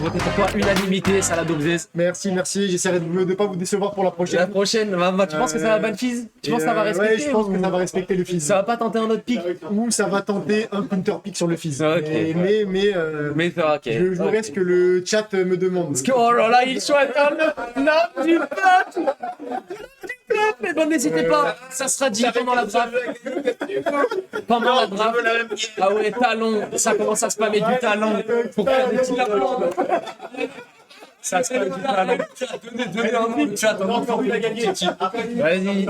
voté pour toi, unanimité, salade obsesse. Merci, j'essaierai de ne pas vous décevoir pour la prochaine. La prochaine, tu penses que ça va ban fizz? Tu penses que ça va respecter? Ouais, je pense que ça va respecter le fizz. Ça va pas tenter un autre pic? Ou ça va tenter un counter pick sur le fizz. Ok. Mais ok. je jouerai ce que le chat me demande. Oh là là, il choisit l'homme du peuple. Mais bon, n'hésitez pas, ça sera dit pendant la draft. Pendant la draft. Ah ouais, talon, ça commence à spammer du talon. Faut faire des petits talons. Ça spamme du talon. Donnez un nom, chat, encore il a gagné. Vas-y.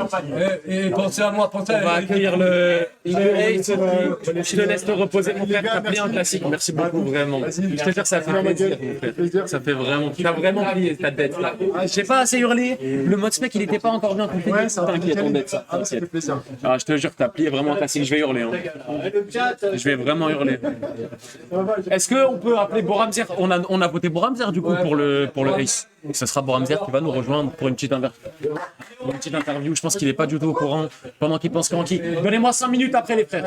Et pensez à moi, pensez à On va accueillir le Ace. Je te laisse te reposer, mon frère. T'as plié un classique. Merci beaucoup, vraiment. Je te jure, ça fait plaisir, mon frère. Ça fait vraiment. Tu as vraiment plié ta tête là. J'ai pas assez hurlé. Le mode spec, il était pas encore bien compris. T'inquiète, on est ça. T'inquiète. Ah, je te jure, t'as plié vraiment un classique. Je vais hurler. Je vais vraiment hurler. Est-ce qu'on peut appeler Boramzer? On a voté Boramzer du coup pour le Ace. Ce sera Boramzer qui va nous rejoindre pour une petite interview. Je pense qu'il n'est pas du tout au courant pendant qu'il pense Cranky. Donnez-moi 5 minutes après les frères.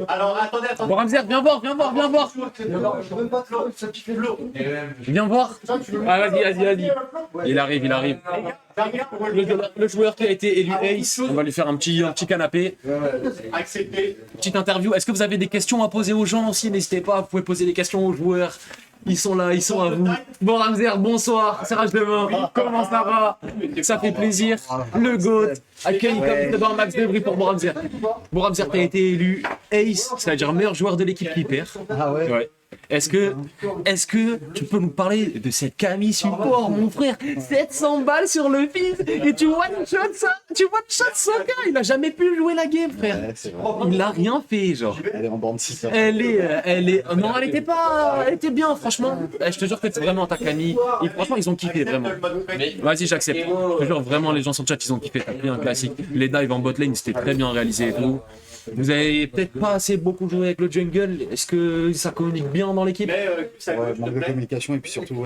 Alors attendez. Boramzer, viens voir. Viens voir. Ah, vas-y. Il arrive. Le joueur qui a été élu Ace, on va lui faire un petit canapé. Accepté. Petite interview. Est-ce que vous avez des questions à poser aux gens aussi? N'hésitez pas, vous pouvez poser des questions aux joueurs. Ils sont là, ils sont à vous. Boramzer, bonsoir, serrage de main. Comment ça va? Ça fait plaisir. Le GOAT, accueilli comme dans Max Debris pour Boramzer. Boramzer, t'as été élu Ace, c'est-à-dire meilleur joueur de l'équipe qui perd. Ah ouais. Est-ce que tu peux nous parler de cette Camille support, mon frère? 700 balles sur le feed et tu one-shot ça? Tu one-shot Soka? Il a jamais pu jouer la game, frère. Ouais, c'est vrai. Il a rien fait, genre. Elle est en bande 6. Elle est. Non, elle était pas. Elle était bien, franchement. Je te jure que c'est vraiment ta Camille. Et franchement, ils ont kiffé, vraiment. Vas-y, j'accepte. Je te jure, vraiment, les gens sur le chat, ils ont kiffé. T'as pris un classique. Les dives en bot lane, c'était très bien réalisé et tout. Vous avez peut-être pas assez beaucoup joué avec le jungle. Est-ce que ça communique bien dans l'équipe? Ouais, manque de communication et puis surtout,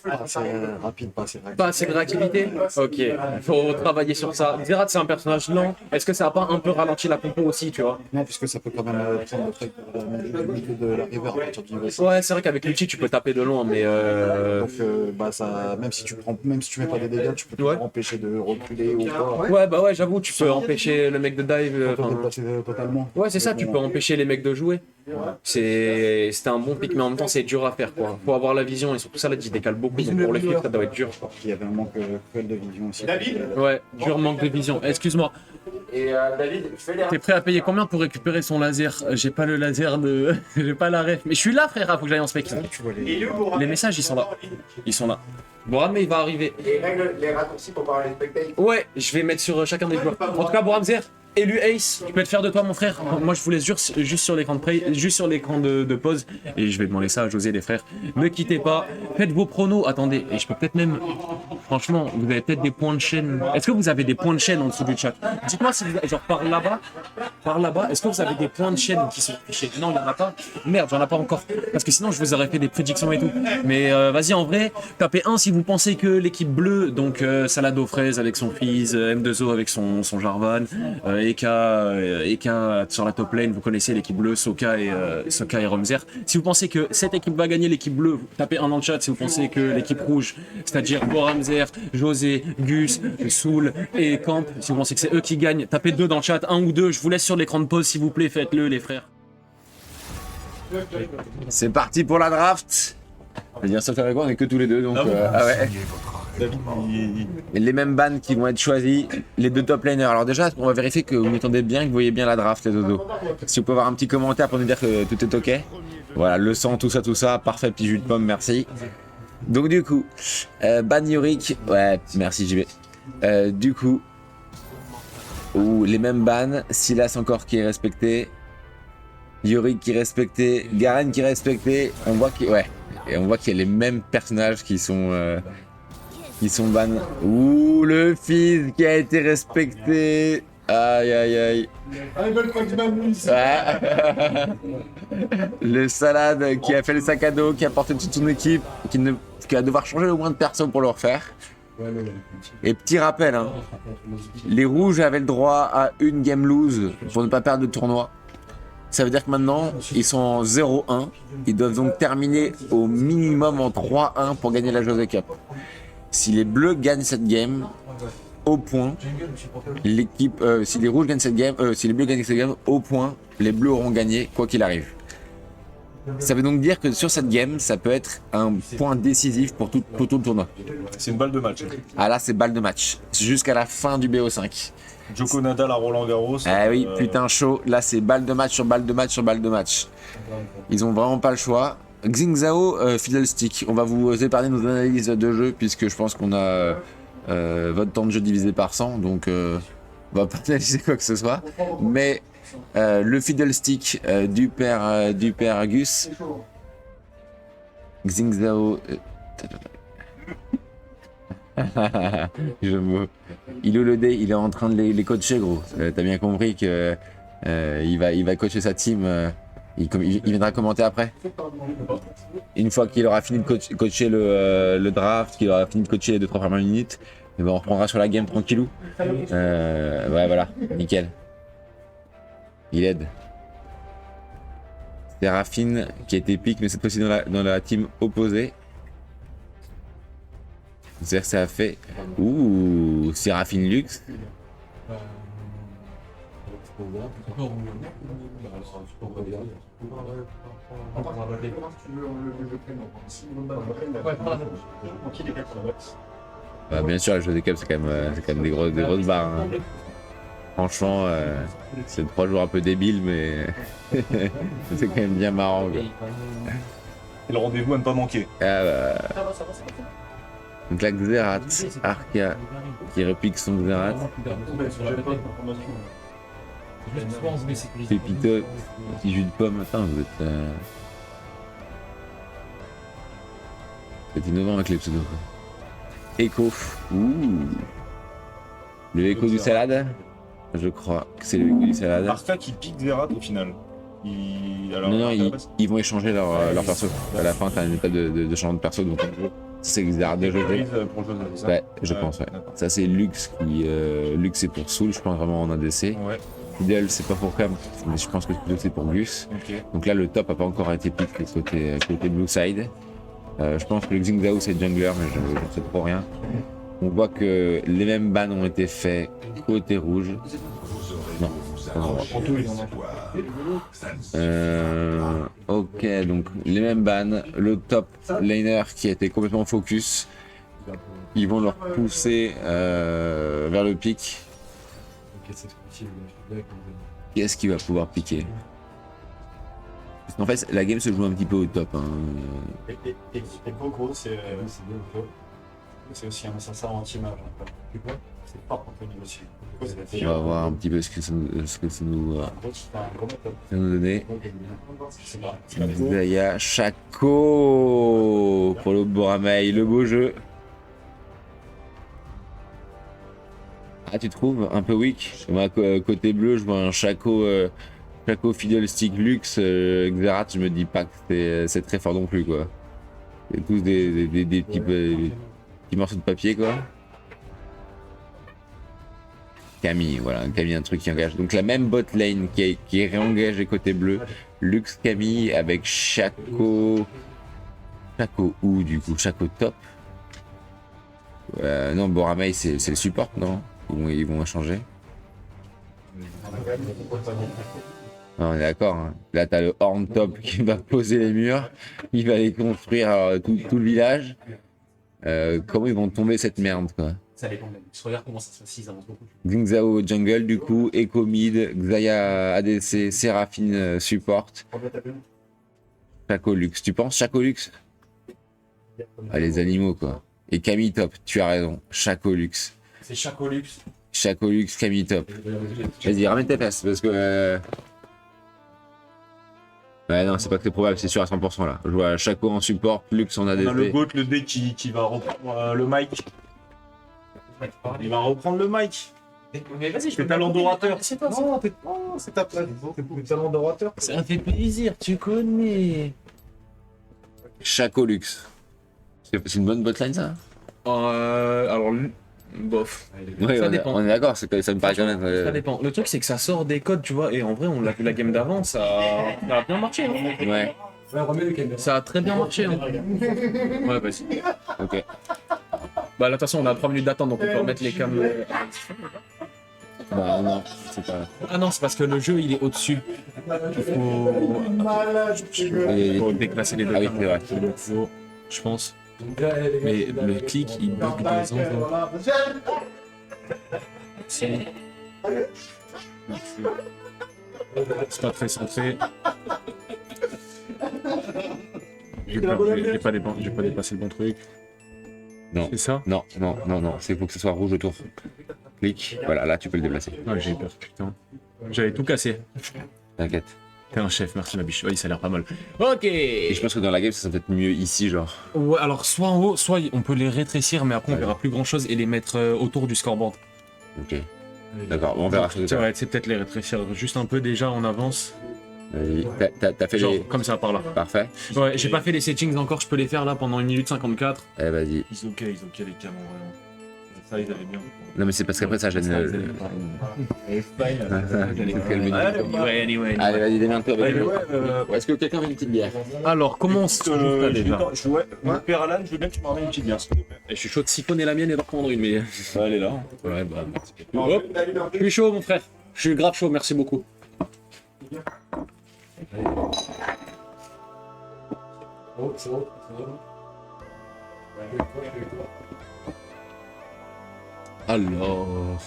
pas assez rapide, pas assez réactif. Pas assez de réactivité? Ok, il faut travailler sur ça. Zerat, c'est un personnage lent. Est-ce que ça a pas un peu ralenti la compo aussi, tu vois? Non, parce que ça peut quand même prendre le truc au milieu de la river à partir du niveau 6. Ouais, c'est vrai qu'avec l'ulti, tu peux taper de loin, mais Donc, même si tu mets pas des dégâts, tu peux toujours empêcher de reculer ou pas. Ouais, j'avoue, tu peux empêcher le mec de dive. Dépasser totalement. Ouais, c'est ça, tu peux empêcher les mecs de jouer. C'était un bon pick, mais en même temps, c'est dur à faire, quoi. Faut avoir la vision et surtout ça, là, tu décales beaucoup. Donc pour les filles, ça doit être dur, quoi. Il y avait un manque cruel de vision aussi. Ouais, dur manque de vision. Excuse-moi. Et David, T'es prêt à payer combien pour récupérer son laser? J'ai pas le laser de. J'ai pas la ref. Mais je suis là, frère, faut que j'aille en spec. Tu vois Les messages, ils sont là. Ils sont là. Boram, il va arriver. les raccourcis pour pouvoir les spectator. Ouais, je vais mettre sur chacun des joueurs. En tout cas, Boramzer, élu Ace, tu peux être fier de toi, mon frère. Moi, je vous laisse juste sur l'écran de play, juste sur l'écran de pause. Et je vais demander ça à José, les frères. Ne quittez pas, faites vos pronos. Attendez, et je peux peut-être même. Franchement, vous avez peut-être des points de chaîne. Est-ce que vous avez des points de chaîne en dessous du chat? Dites-moi si vous. Genre par là-bas, est-ce que vous avez des points de chaîne qui sont affichés? Non, il n'y en a pas. Merde, j'en ai pas encore. Parce que sinon, je vous aurais fait des prédictions et tout. Mais vas-y, en vrai, tapez 1 si vous pensez que l'équipe bleue, donc Salado Fraise avec son fils, M2O avec son Jarvan, Eka sur la top lane, vous connaissez l'équipe bleue, Soka et Romzer. Si vous pensez que cette équipe va gagner, l'équipe bleue, tapez 1 dans le chat. Si vous pensez que l'équipe rouge, c'est-à-dire Boramzer, José, Gus, Soul et Camp, si vous pensez que c'est eux qui gagnent, tapez 2 dans le chat, 1 ou 2. Je vous laisse sur l'écran de pause, s'il vous plaît, faites-le, les frères. C'est parti pour la draft. Je veux dire, sauf avec quoi, on est que tous les deux, donc ouais. Et les mêmes bans qui vont être choisis, les 2 top laners. Alors déjà, on va vérifier que vous m'entendez bien, que vous voyez bien la draft, les dodos. Si vous pouvez avoir un petit commentaire pour nous dire que tout est ok. Voilà, le sang, tout ça, parfait, petit jus de pomme, merci. Donc du coup, ban Yorick, ouais, merci JB. Du coup, les mêmes bans, Silas encore qui est respecté, Yorick qui est respecté, Garen qui est respecté, on voit qu'il y a les mêmes personnages qui sont ban. Ouh, le fils qui a été respecté. Aïe aïe aïe. Le salade qui a fait le sac à dos, qui a porté toute son équipe, qui va devoir changer au moins de personnes pour le refaire. Et petit rappel, hein, les rouges avaient le droit à une game lose pour ne pas perdre le tournoi. Ça veut dire que maintenant, ils sont en 0-1. Ils doivent donc terminer au minimum en 3-1 pour gagner la José Cup. Si les Bleus gagnent cette game, au point, l'équipe, si les Rouges gagnent cette game, si les Bleus gagnent cette game, au point, les Bleus auront gagné quoi qu'il arrive. Ça veut donc dire que sur cette game, ça peut être un point décisif pour tout le tournoi. C'est une balle de match. Ah là, c'est balle de match. Jusqu'à la fin du BO5. Djoko Nadal à Roland Garros. Ah oui, putain chaud. Là, c'est balle de match sur balle de match sur balle de match. Ils ont vraiment pas le choix. Xingzhao, Fiddlestick. On va vous épargner nos analyses de jeu puisque je pense qu'on a votre temps de jeu divisé par 100. Donc, on va pas analyser quoi que ce soit. Mais le Fiddlestick du père Gus. Xingzhao. Il est le dé, il est en train de les coacher, gros. T'as bien compris que il va coacher sa team. Il viendra commenter après. Une fois qu'il aura fini de coacher le draft, qu'il aura fini de coacher les 2-3 premières minutes, et ben on reprendra sur la game tranquillou. Ouais, voilà, nickel. Il aide. Séraphine qui a été pique, mais cette fois-ci dans la team opposée. C'est-à-dire que ça a fait. Ouh, Séraphine Lux. Bah, bien sûr, la José Cup, c'est quand même des grosses barres. Hein. Franchement, c'est 3 jours un peu débiles, mais c'est quand même bien marrant. Quoi. Et le rendez-vous à ne pas manquer. Ah bah. Donc là, Xerath, Arca qui repique son Xerath. Pépito, petit jus de pomme. Attends, vous êtes innovant avec les pseudos. Echo. Ouh. Le écho du salade. Je crois que c'est le écho du salade. Arca qui pique Zverat au final. Alors, non, ils vont échanger leur perso. À la fin, t'as une étape de changement de perso. Donc, c'est Xerath de José. Ouais, je pense, ouais. Ça, c'est Lux qui. Lux, c'est pour Soul, je pense vraiment en ADC. Ouais. Fidel, c'est pas pour Cam, mais je pense que Fidel, c'est pour Gus. Okay. Donc là, le top a pas encore été piqué côté Blue Side. Je pense que le Xingzhao, c'est jungler, mais je ne sais trop rien. On voit que les mêmes bans ont été faits côté rouge. Non. Ok, donc les mêmes bans, le top laner qui a été complètement focus, ils vont leur pousser vers le pic. Qui est-ce qui va pouvoir piquer? Parce qu'en fait, la game se joue un petit peu au top. Hein. Et gros, c'est aussi un assassin anti-mage. C'est fort pour négocier. On va voir un petit peu ce que ça nous donner. Zaya, Shaco pour le Boramei, le beau jeu. Ah, tu trouves un peu weak? Moi, côté bleu, je vois un Shaco Fiddlestick Lux, Xerath, je me dis pas que c'est très fort non plus, quoi. C'est tous des petits morceaux de papier, quoi. Camille, voilà, Camille, un truc qui engage. Donc la même bot lane qui est réengagée côté bleu. Lux Camille avec Shaco où du coup? Shaco top. Non, Boramei c'est le support, non? Ils vont échanger. Non, on est d'accord. Hein. Là, t'as le Horn top qui va poser les murs. Il va les construire tout le village. Comment ils vont tomber cette merde, quoi? Ça dépend. Regarde comment ça se passe, ils avancent beaucoup. Xingzhao jungle, du coup, Echo mid, Xayah ADC, Séraphine support. Shaco Lux. Tu penses Shaco Lux? Ah, les animaux, quoi. Et Camille top, tu as raison. Shaco Lux. C'est Shaco Lux. Shaco Lux, Camille top. Vas-y, ramène tes fesses, parce que... Ouais, non, c'est pas très probable, c'est sûr à 100% là. Je vois Shaco en support, Lux en ADC. On a le GOAT, le D qui va reprendre le mic. Il va reprendre le mic. Mais vas-y, je fais talent d'orateur. Non, c'est ta place. C'est talent d'orateur. Ça fait plaisir, tu connais. Shaco Lux. C'est une bonne botline, ça? Alors, Bof. Ouais, Ça dépend. on est d'accord, ça me paraît quand même. Ça dépend. Le truc, c'est que ça sort des codes, tu vois, et en vrai, on l'a vu la game d'avant, ça a bien marché. Hein. Ouais, Ça a très bien marché. Hein. Ouais, vas-y. ok. Bah, là, de toute façon, on a 3 minutes d'attente, donc on peut remettre les cams. Bah non, c'est pas. Ah non, c'est parce que le jeu, il est au-dessus. Il faut déclasser les deux Ah oui, cams. c'est vrai. Donc, faut, je pense. Mais le clic, il bug de temps en temps. C'est pas très centré. J'ai pas dépassé le bon truc. Non. C'est ça? Non, c'est faut que ce soit rouge autour. Clic, voilà, là tu peux le déplacer. Ouais, j'ai eu peur, putain. J'avais tout cassé. T'inquiète. T'es un chef, merci ma biche. Oui, ça a l'air pas mal. Ok. Et je pense que dans la game, ça serait peut-être mieux ici, genre. Ouais, alors soit en haut, soit on peut les rétrécir, mais après on verra plus grand chose et les mettre autour du scoreboard. Ok. D'accord, on verra ce que ça. Ouais, c'est peut-être les rétrécir juste un peu déjà en avance. Vas-y. T'as fait Genre les. comme ça par là. Parfait. Ouais, j'ai pas fait les settings encore, je peux les faire là pendant 1 minute 54. Eh, vas-y. Ils ok les cams en vrai. Ça, ils avaient bien. Non, mais c'est parce qu'après ça gêne. Ouais, anyway. Allez, vas-y, démerde-toi. Est-ce que quelqu'un veut une petite bière? Alors, comment on se trouve là, déjà? Mon père Alan, je veux bien que tu me ramènes une petite bière, s'il te plaît. Je suis chaud de siphonner la mienne et d'en prendre une, mais. Ouais, elle est là. Ouais, bah. Hop. Je suis chaud, mon frère. Je suis grave chaud, merci beaucoup. Alors.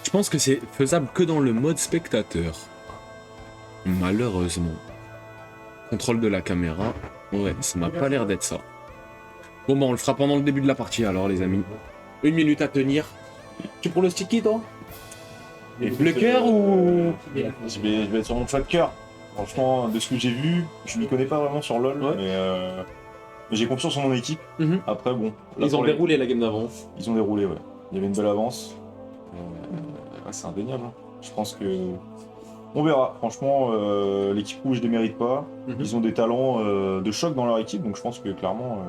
Je pense que c'est faisable que dans le mode spectateur. Malheureusement. Contrôle de la caméra. Ouais, ça m'a pas l'air d'être ça. Bon, bah, on le fera pendant le début de la partie alors, les amis. 1 minute à tenir. Tu prends le sticky, toi? Le cœur ou. Je vais être sur mon choix de cœur. Franchement, de ce que j'ai vu, je m'y connais pas vraiment sur LoL, mais j'ai confiance en mon équipe. Mhm. Après, bon. là, Ils ont pour les- déroulé la game d'avant. Ils ont déroulé, ouais. Il y avait une belle avance. Ouais, c'est indéniable. Hein. Je pense que. On verra. Franchement, l'équipe rouge ne les mérite pas. Mhm. Ils ont des talents de choc dans leur équipe, donc je pense que clairement,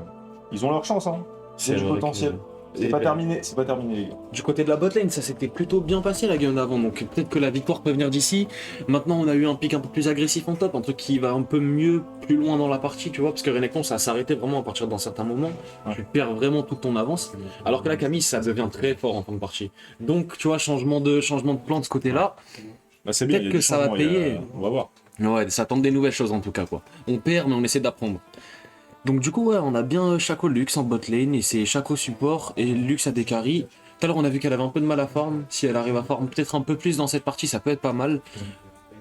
ils ont leur chance. Hein. C'est du vrai potentiel. que- C'est pas terminé, c'est pas terminé, les gars. Du côté de la botlane, ça s'était plutôt bien passé la game d'avant, donc peut-être que la victoire peut venir d'ici. Maintenant, on a eu un pic un peu plus agressif en top, un truc qui va un peu mieux, plus loin dans la partie, tu vois, parce que Renekton, ça s'arrêtait vraiment à partir d'un certain moment. Ouais. Tu perds vraiment toute ton avance, alors que la Camille, ça devient très fort en fin de partie. Donc, tu vois, changement de plan de ce côté-là. Bah, c'est bien, Peut-être il y a que des ça va changements, il y a- payer. On va voir. Ouais, ça tente des nouvelles choses en tout cas, quoi. On perd, mais on essaie d'apprendre. Donc du coup, ouais, on a bien Shaco Lux en bot lane, et c'est Shaco support, et Lux a des carries. Tout à l'heure, on a vu qu'elle avait un peu de mal à farm. Si elle arrive à farm peut-être un peu plus dans cette partie, ça peut être pas mal.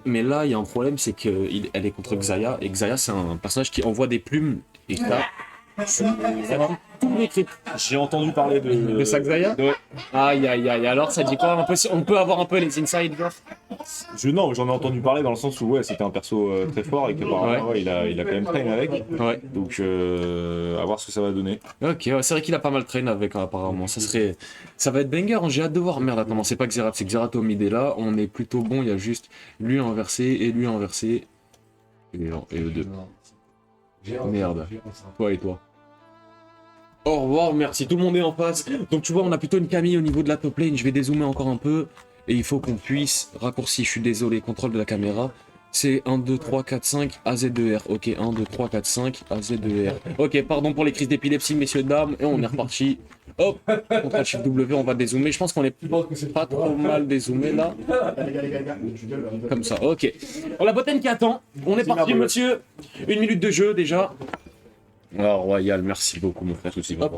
Mais là, il y a un problème, c'est qu'elle est contre Xayah, et Xayah, c'est un personnage qui envoie des plumes, et ça... Vraiment, tous les crits. J'ai entendu parler de. De sa Xayah. Ouais. Aïe, aïe, aïe, alors ça dit quoi un peu, on peut avoir un peu les inside, genre. Non, j'en ai entendu parler dans le sens où ouais, c'était un perso très fort et que apparemment, ouais, il a quand même traîné avec. Ouais. Donc à voir ce que ça va donner. Ok, ouais, c'est vrai qu'il a pas mal traîné avec apparemment. Ça va être banger, hein, j'ai hâte de voir. Merde, attends, non, c'est pas Xerath, c'est Xerath au mid et là, on est plutôt bon, il y a juste lui inversé et lui inversé. Et eux deux. Merde. Toi et toi. Au revoir, merci, tout le monde est en face. Donc tu vois, on a plutôt une Camille au niveau de la top lane, je vais dézoomer encore un peu. Et il faut qu'on puisse, raccourci, je suis désolé, contrôle de la caméra. C'est 1, 2, 3, 4, 5, AZ2R. Ok, 1, 2, 3, 4, 5, AZ2R. Ok, pardon pour les crises d'épilepsie, messieurs, dames. Et on est reparti. Hop, Ctrl Shift W, on va dézoomer. Je pense qu'on est pas trop mal dézoomé là. Comme ça, ok. On la bottine qui attend. On est parti, monsieur. 1 minute de jeu déjà. Oh, Royal, merci beaucoup, mon frère. Hop,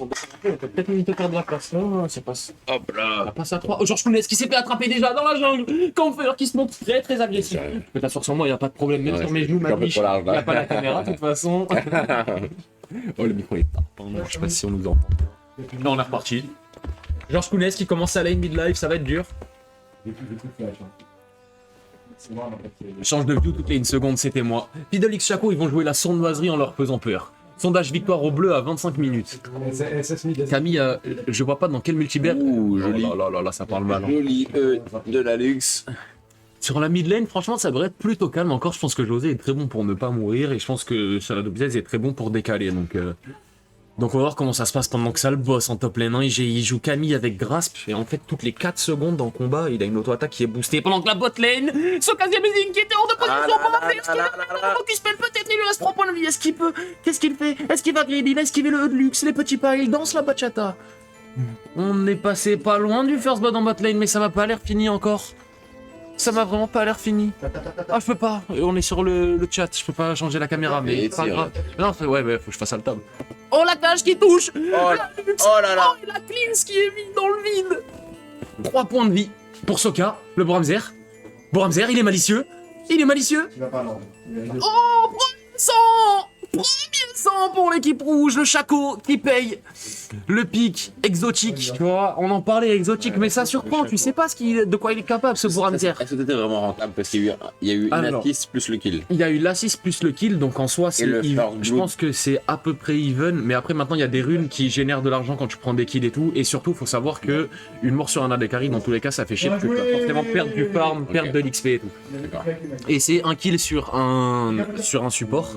on peut peut-être limiter faire de la place. Non, ça passe. Hop là. Ça passe à 3. Oh, Georges Kounès qui s'est fait attraper déjà dans la jungle. Camper qui se montre très très agressif. Je peux t'asseoir sur moi, il n'y a pas de problème. Même sur mes genoux, ma biche. Il n'y a pas la caméra de toute façon. Oh, le micro est pas. Je sais pas si on nous entend. Non, on est reparti. Georges Kounès qui commence à lane mid-life, ça va être dur. Change de view toutes les 1 seconde, c'était moi. Fiddle X Shaco, ils vont jouer la sournoiserie en leur faisant peur. Sondage victoire au bleu à 25 minutes. Camille, je vois pas dans quel multivers. Ouh, joli. Oh là, ça parle mal. Hein. Joli de la luxe. Sur la mid lane, franchement, ça devrait être plutôt calme. Encore, je pense que José est très bon pour ne pas mourir et je pense que Shadow Blaze est très bon pour décaler. Donc, Donc on va voir comment ça se passe pendant que ça le boss en top lane. Hein. Il joue Camille avec Grasp et en fait toutes les 4 secondes en combat il a une auto-attaque qui est boostée pendant que la bot lane, son 15ème usine qui était hors de position pour m'appeler, est-ce qu'il va focus spell peut-être, il lui reste 3 points de vie, est-ce qu'il peut, qu'est-ce qu'il fait, est-ce qu'il va greedy, il a esquivé le E de luxe, les petits pas, il danse la bachata. On est passé pas loin du first blood en bot lane mais ça m'a pas l'air fini encore. Ça m'a vraiment pas l'air fini. Ah, je peux pas. On est sur le chat. Je peux pas changer la caméra, mais pas grave. Non, ouais, faut que je fasse à le table. Oh, la cage qui touche. Oh là là. Oh, et la cleanse qui est mise dans le vide. 3 points de vie pour Soka, le Boramzer. Boramzer, il est malicieux. Il est malicieux. Oh, premier sang. Premier sang pour l'équipe rouge, le Chaco qui paye le pic exotique, tu vois, on en parlait exotique, mais ça surprend, tu sais pas de quoi il est capable ce Boramzer. Est-ce que c'était vraiment rentable parce qu'il y a eu une assist plus le kill. Il y a eu l'assist plus le kill, donc en soi, c'est je pense que c'est à peu près even, mais après maintenant il y a des runes qui génèrent de l'argent quand tu prends des kills et tout, et surtout faut savoir que une mort sur un AD carry, dans tous les cas ça fait chier, parce que tu vas forcément perdre du farm, perdre de l'XP et tout. Et c'est un kill sur un support.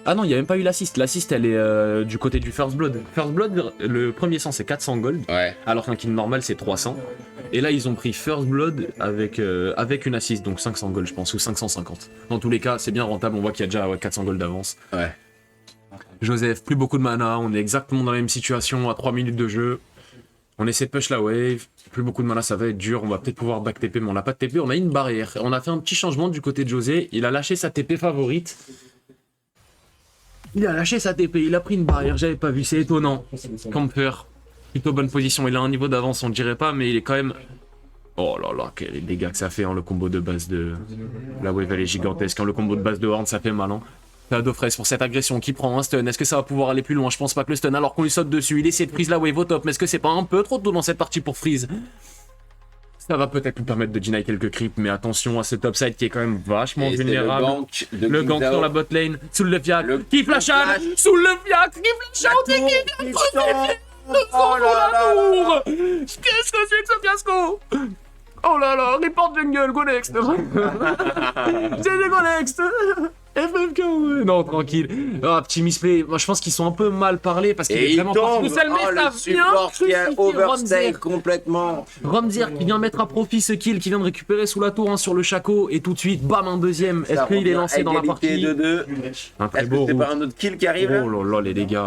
Ah non, il n'y a même pas eu l'assist. L'assist, elle est du côté du First Blood. First Blood, le premier sang, c'est 400 gold. Ouais. Alors qu'un kill normal, c'est 300. Et là, ils ont pris First Blood avec une assist, donc 500 gold, je pense, ou 550. Dans tous les cas, c'est bien rentable. On voit qu'il y a déjà 400 gold d'avance. Ouais. Joseph, plus beaucoup de mana. On est exactement dans la même situation à 3 minutes de jeu. On essaie de push la wave. Plus beaucoup de mana, ça va être dur. On va peut-être pouvoir back TP, mais on n'a pas de TP. On a une barrière. On a fait un petit changement du côté de José. Il a lâché sa TP favorite. Il a lâché sa TP, il a pris une barrière, j'avais pas vu, c'est étonnant. Camper, plutôt bonne position, il a un niveau d'avance, on dirait pas, mais il est quand même... Oh là là, quels dégâts que ça fait, hein, le combo de base de... La wave elle est gigantesque, hein, le combo de base de Horn ça fait mal. Hein. Shadow pour cette agression qui prend un stun, est-ce que ça va pouvoir aller plus loin? Je pense pas que le stun, alors qu'on lui saute dessus, il essaie de freeze la wave au top, mais est-ce que c'est pas un peu trop tôt dans cette partie pour freeze? Ça va peut-être lui permettre de deny quelques creeps, mais attention à ce topside qui est quand même vachement vulnérable. Le gank sur la bot lane, sous le fiac, qui flash out, sous le fiac, qui flash out et qui vient de oh là là. Qu'est-ce que c'est que ce fiasco? Oh là là, report jungle, go next. GG go next. FFK, ouais. Non, tranquille. Ah, petit misplay. Moi, je pense qu'ils sont un peu mal parlés parce qu'il est vraiment parti tout seul, mais ça vient crucifier Romzer complètement. Romzer qui vient mettre à profit ce kill, qui vient de récupérer sous la tour hein, sur le Chaco, et tout de suite, bam, un deuxième. Est-ce qu'il est lancé dans la partie Un très beau. C'est pas un autre kill qui arrive là? Oh là là, les dégâts.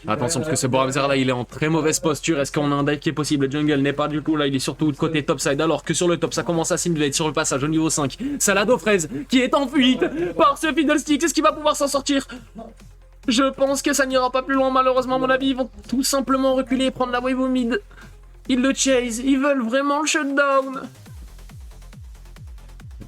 Attention, parce que ce Boramzer là, il est en très mauvaise posture. Est-ce qu'on a un dive qui est possible? Le jungle n'est pas du tout là, il est surtout de côté topside, alors que sur le top, ça commence à s'invade sur le passage au niveau 5. Salade aux fraises qui est en fuite par ce Fiddlestick, est-ce qu'il va pouvoir s'en sortir? Je pense que ça n'ira pas plus loin malheureusement à mon avis, ils vont tout simplement reculer et prendre la wave au mid. Ils le chase, ils veulent vraiment le shutdown.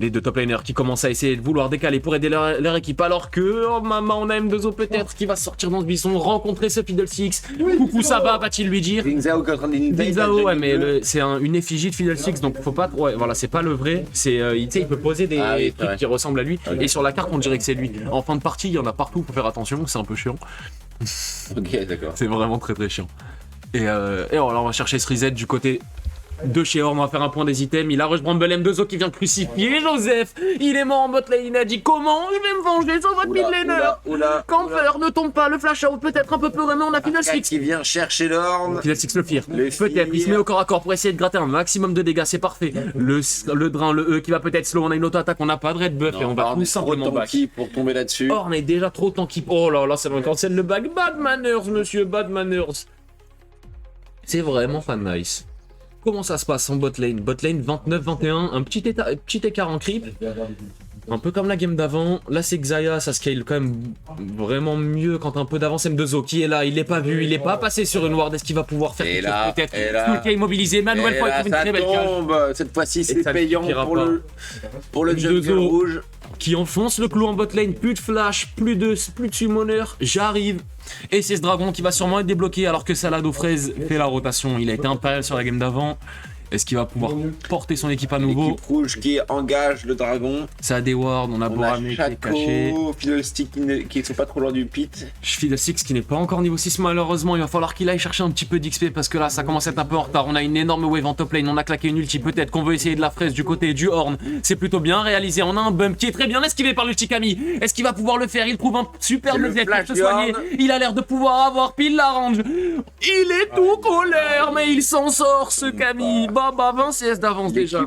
Les deux top laners qui commencent à essayer de vouloir décaler pour aider leur équipe, alors que, oh maman, on a M2O peut-être qui va sortir dans ce buisson, rencontrer ce Fiddlesticks. Coucou, ça va-t-il lui dire? Dingzao contre Dingzao, ouais, mais c'est une effigie de Fiddlesticks, donc faut pas... Ouais, voilà, c'est pas le vrai, c'est... tu sais, il peut poser des trucs qui ressemblent à lui, et sur la carte, on dirait que c'est lui. En fin de partie, il y en a partout, faut faire attention, c'est un peu chiant. Ok, d'accord. C'est vraiment très très chiant. Et alors, on va chercher ce reset du côté... de chez Horn, on va faire un point des items. Il a rush Bramble M2O qui vient crucifier Joseph. Il est mort en bot lane. Il a dit comment je vais me venger sur votre mid laner. Camper ne tombe pas. Le flash out peut-être un peu plus mais on a Fiddlesticks qui vient chercher l'orne. Fiddlesticks le fear. Peut-être il se met au corps à corps pour essayer de gratter un maximum de dégâts. C'est parfait. Le drain, le E qui va peut-être slow. On a une auto-attaque. On n'a pas de red buff et on va tout simplement back. Pour tomber là-dessus. Horn est déjà trop tanky. Oh là là, ça va cancel le back. Bad manners, monsieur. Bad manners. C'est vraiment pas nice. Comment ça se passe en bot lane? Bot lane 29-21, un petit écart en creep. Un peu comme la game d'avant. Là c'est Xayah, ça scale quand même vraiment mieux quand un peu d'avance. M2O qui est là, il l'est pas vu, il est pas passé sur une ward. Est-ce qu'il va pouvoir faire quelque chose peut-être? Full K immobilisé, Manuel Foy pour une très belle cage. Cette fois-ci c'est payant pour le jungle rouge. Qui enfonce le clou en bot lane, plus de flash, plus de summoner, j'arrive. Et c'est ce dragon qui va sûrement être débloqué alors que Salade aux fraises fait la rotation. Il a été impérial sur la game d'avant. Est-ce qu'il va pouvoir porter son équipe à nouveau? L'équipe rouge qui engage le dragon. Ça a des wards, on a On a Borame qui est caché. Chaco, Fiddlestick qui sont pas trop loin du pit. Fiddlesticks qui n'est pas encore niveau 6 malheureusement, il va falloir qu'il aille chercher un petit peu d'XP parce que là ça commence à être un peu en retard. On a une énorme wave en top lane, on a claqué une ulti, peut-être qu'on veut essayer de la fraise du côté du Horn. C'est plutôt bien réalisé, on a un bump qui est très bien esquivé par l'ulti Camille. Est-ce qu'il va pouvoir le faire? Il trouve un superbe Le Z pour flash se du soigner. Horn. Il a l'air de pouvoir avoir pile la range. Il est tout colère mais il s'en sort ce Camille. Bah 20 CS d'avance déjà.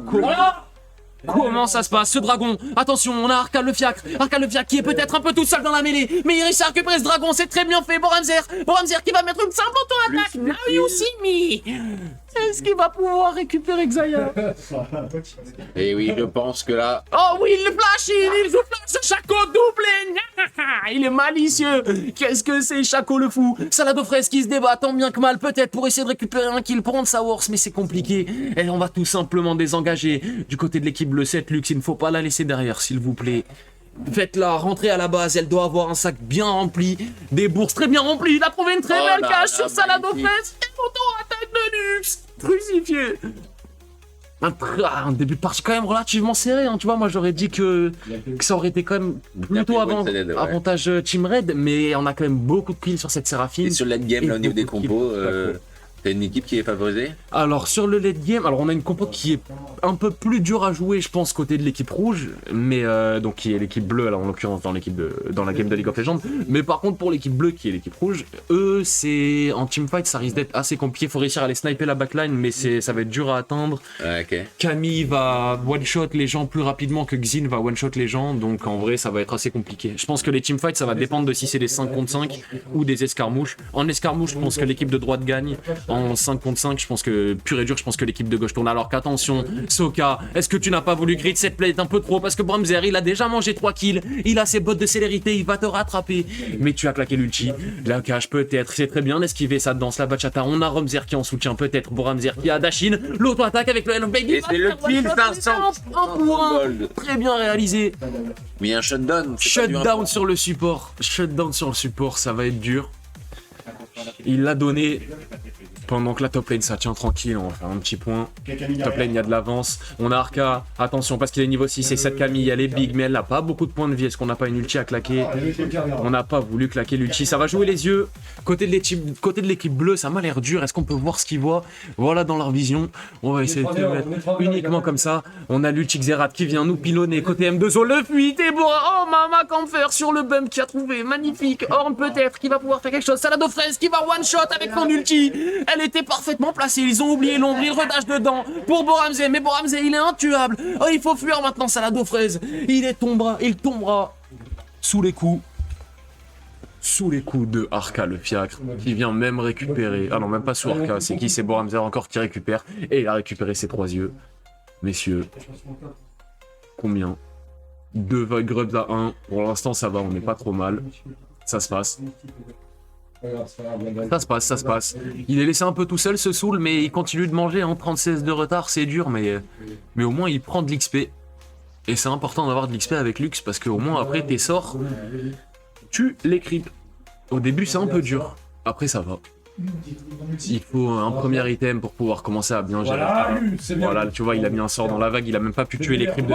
Comment ça se passe ce dragon? Attention, on a Arca le fiacre qui est peut-être un peu tout seul dans la mêlée, mais il réussit à récupérer ce dragon, c'est très bien fait. Boramzer qui va mettre une simple auto-attaque. Now you see me. Est-ce qu'il va pouvoir récupérer Xayah? Et oui, je pense que là, Oh oui, il flash, il joue flash, Chaco doublé. Il est malicieux. Qu'est-ce que c'est Chaco le fou? Salado fraise qui se débat tant bien que mal, peut-être pour essayer de récupérer un kill, prendre sa horse, mais c'est compliqué. Et on va tout simplement désengager du côté de l'équipe bleu 7 Lux. Il ne faut pas la laisser derrière, s'il vous plaît. Faites-la rentrer à la base, elle doit avoir un sac bien rempli, des bourses très bien remplies. Il a trouvé une très Oh belle là cage là, sur Salado magnifique. fraise. Et auto-attaque de Lux, crucifié. Un début de partie quand même relativement serré, hein. Tu vois, moi j'aurais dit que ça aurait été quand même plutôt Bien plus one-sided, ouais. avantage Team Red, mais on a quand même beaucoup de kills sur cette Séraphine. et sur le late game, Et là, au niveau des beaucoup de compos, kills. t'as une équipe qui est favorisée. Alors sur le late game, alors on a une compo qui est un peu plus dure à jouer, je pense, côté de l'équipe rouge, mais donc qui est l'équipe bleue, alors en l'occurrence dans la game de League of Legends. Mais par contre pour l'équipe bleue qui est l'équipe rouge, eux c'est en teamfight, ça risque d'être assez compliqué. Faut réussir à aller sniper la backline, mais ça va être dur à atteindre. Ouais, ok. Camille va one-shot les gens plus rapidement que Xin va one-shot les gens, donc en vrai ça va être assez compliqué. Je pense que les teamfights ça va dépendre de si c'est des 5 contre 5 ou des escarmouches. En escarmouche, je pense que l'équipe de droite gagne. En 5 contre 5, je pense que pur et dur, je pense que l'équipe de gauche tourne. Alors qu'attention, Soka, est-ce que tu n'as pas voulu grid cette plate un peu trop? Parce que Bramzer, il a déjà mangé 3 kills, il a ses bottes de célérité, il va te rattraper. Mais tu as claqué l'ulti, la cage peut-être, c'est très bien d'esquiver ça danse la bachata. On a Romzer qui en soutient peut-être, Bramzer qui a Dashin, l'auto-attaque avec le Hello Baby. Et c'est le kill d'instant. Un pour un, très bien réalisé. Mais il y a un shutdown. c'est pas du un Shutdown point. sur le support. Shutdown sur le support, ça va être dur. Il l'a donné pendant que la top lane ça tient tranquille, on va faire un petit point. Top lane, il y a de l'avance. On a Arca, attention parce qu'il est niveau 6 et cette Camille, elle est big, mais elle n'a pas beaucoup de points de vie. Est-ce qu'on n'a pas une ulti à claquer? On n'a pas voulu claquer l'ulti. Ça va jouer les yeux. Côté de l'équipe bleue, ça m'a l'air dur. Est-ce qu'on peut voir ce qu'ils voient? Voilà dans leur vision. On va essayer de le mettre uniquement comme ça. On a l'ulti Xerath qui vient nous pilonner. Côté M2O, le fuite et bon. Oh, Mama Camfer sur le bump qui a trouvé. Magnifique. Horn peut-être qui va pouvoir faire quelque chose. Salado fraise qui va one shot avec son ulti. Elle était parfaitement placée. Ils ont oublié l'ombre. Ils redashent dedans pour Boramze. Mais Boramze, il est intuable. Oh, il faut fuir maintenant. Salado fraise. Il tombera sous les coups. Sous les coups de Arca le fiacre, qui vient même récupérer. Ah non, même pas sous Arca, c'est qui? C'est Boramzer encore qui récupère. Et il a récupéré ses 3 yeux. Messieurs, combien? 2 Void Grubs à 1. Pour l'instant, ça va, on n'est pas trop mal. Ça se passe. Ça se passe. Il est laissé un peu tout seul, ce Soul, mais il continue de manger en 36 de retard. C'est dur, mais au moins il prend de l'XP. Et c'est important d'avoir de l'XP avec Lux, parce qu'au moins après tes sorts, tu les creeps. Au début, c'est un peu dur. Après, ça va. Il faut un premier item pour pouvoir commencer à bien gérer. Voilà, tu vois, il a mis un sort dans la vague, il a même pas pu tuer les creeps de...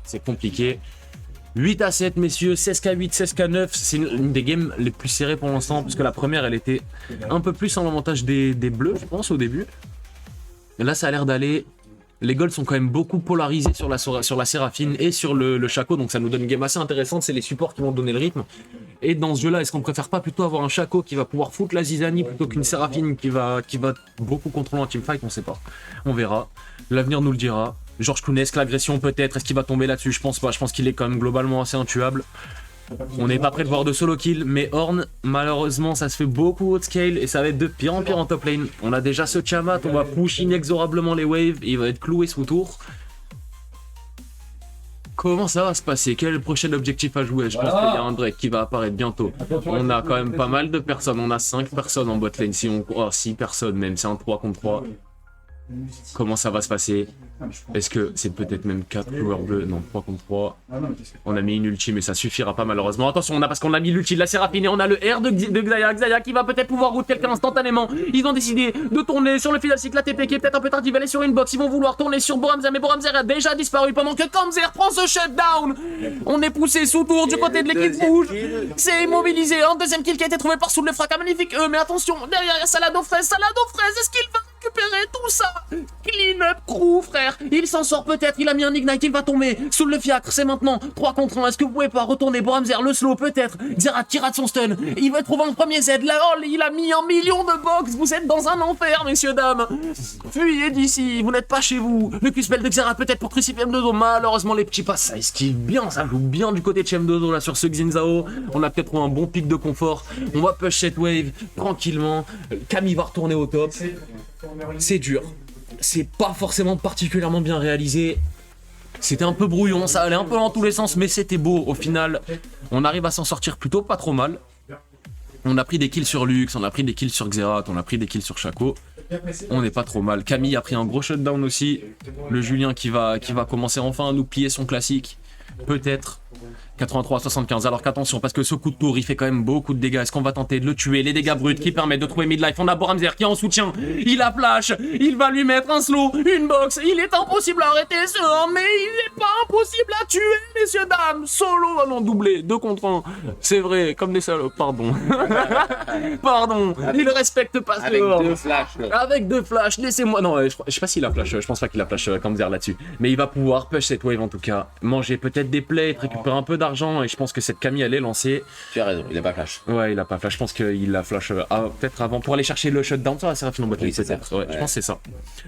C'est compliqué. 8 à 7, messieurs, 16k8, 16k9, c'est une des games les plus serrées pour l'instant, parce que la première, elle était un peu plus en avantage des bleus, je pense, au début. Et là, ça a l'air d'aller... Les golds sont quand même beaucoup polarisés sur la Séraphine et sur le Chaco, donc ça nous donne une game assez intéressante, c'est les supports qui vont donner le rythme. Et dans ce jeu-là, est-ce qu'on préfère pas plutôt avoir un Chaco qui va pouvoir foutre la zizanie plutôt qu'une Séraphine qui va beaucoup contrôler en teamfight? On sait pas. On verra. L'avenir nous le dira. Georges Kounesque, l'agression peut-être, est-ce qu'il va tomber là-dessus? Je pense pas, je pense qu'il est quand même globalement assez intuable. On n'est pas prêt de voir de solo kill, mais Horn, malheureusement, ça se fait beaucoup haut scale et ça va être de pire en pire en top lane. On a déjà ce Tiamat, on va push inexorablement les waves, et il va être cloué sous tour. Comment ça va se passer? Quel est le prochain objectif à jouer? Je pense qu'il y a un Drake qui va apparaître bientôt. On a quand même pas mal de personnes, on a 5 personnes en bot lane, 6 personnes même, c'est un 3 contre 3. Comment ça va se passer? Est-ce que c'est peut-être même 4 joueurs bleus? Non, 3 contre 3. On a mis une ulti, mais ça suffira pas malheureusement. Attention, parce qu'on a mis l'ulti de la Séraphine et on a le R de Xayah. Xayah qui va peut-être pouvoir route quelqu'un instantanément. Ils ont décidé de tourner sur le final cycle. La TP qui est peut-être un peu tardive. Elle est sur une box. Ils vont vouloir tourner sur Boramzer, mais Boramzer a déjà disparu pendant que Kamzer prend ce shutdown. On est poussé sous tour du côté de l'équipe rouge. C'est immobilisé. Un deuxième kill qui a été trouvé par Soul, le fracas magnifique. Mais attention, derrière, il y a Salado Fraise. Est-ce qu'il va récupérer tout ça? Clean up crew, frère. Il s'en sort peut-être. Il a mis un ignite. Il va tomber sous le fiacre. C'est maintenant 3 contre 1. Est-ce que vous pouvez pas retourner Boramzer, le slow peut-être? Xerath qui rate son stun. Il va trouver un premier Z. Là, oh, il a mis 1 million de box. Vous êtes dans un enfer, messieurs, dames. Fuyez d'ici. Vous n'êtes pas chez vous. Le Q-spell de Xerath peut-être pour crucifier M2O. Malheureusement, les petits passes, ça esquive bien. Ça joue bien du côté de M2O là sur ce Xinzao. On a peut-être trouvé un bon pic de confort. On va push cette wave tranquillement. Camille va retourner au top. C'est dur. C'est pas forcément particulièrement bien réalisé. C'était un peu brouillon, ça allait un peu dans tous les sens, mais c'était beau. Au final, on arrive à s'en sortir plutôt pas trop mal. On a pris des kills sur Lux, on a pris des kills sur Xerath, on a pris des kills sur Shaco. On n'est pas trop mal. Camille a pris un gros shutdown aussi. Le Julien qui va commencer enfin à nous piller son classique. Peut-être. 83-75, alors qu'attention, parce que ce coup de tour, il fait quand même beaucoup de dégâts. Est-ce qu'on va tenter de le tuer? Les dégâts bruts qui permettent de trouver midlife. On a Boramzer qui est en soutien. Il a flash. Il va lui mettre un slow, une box. Il est impossible à arrêter ce mais il n'est pas impossible à tuer, messieurs, dames. Solo, oh non, doublé, 2 contre 1. C'est vrai, comme des salopes, pardon. Pardon, il respecte pas ce Avec 2 flashs. Avec 2 flashs, laissez-moi. Non, je sais pas s'il a flash, je pense pas qu'il a flash Kamzer là-dessus. Mais il va pouvoir push cette wave en tout cas. Manger peut-être des plates, récupérer un peu d'argent. Et je pense que cette Camille elle est lancée. Tu as raison, il a pas flash. Ouais, il a pas flash. Je pense qu'il a flash peut-être avant pour aller chercher le shutdown sur la Séraphine en boîte. Oui, c'est ça. Ouais, je pense que c'est ça.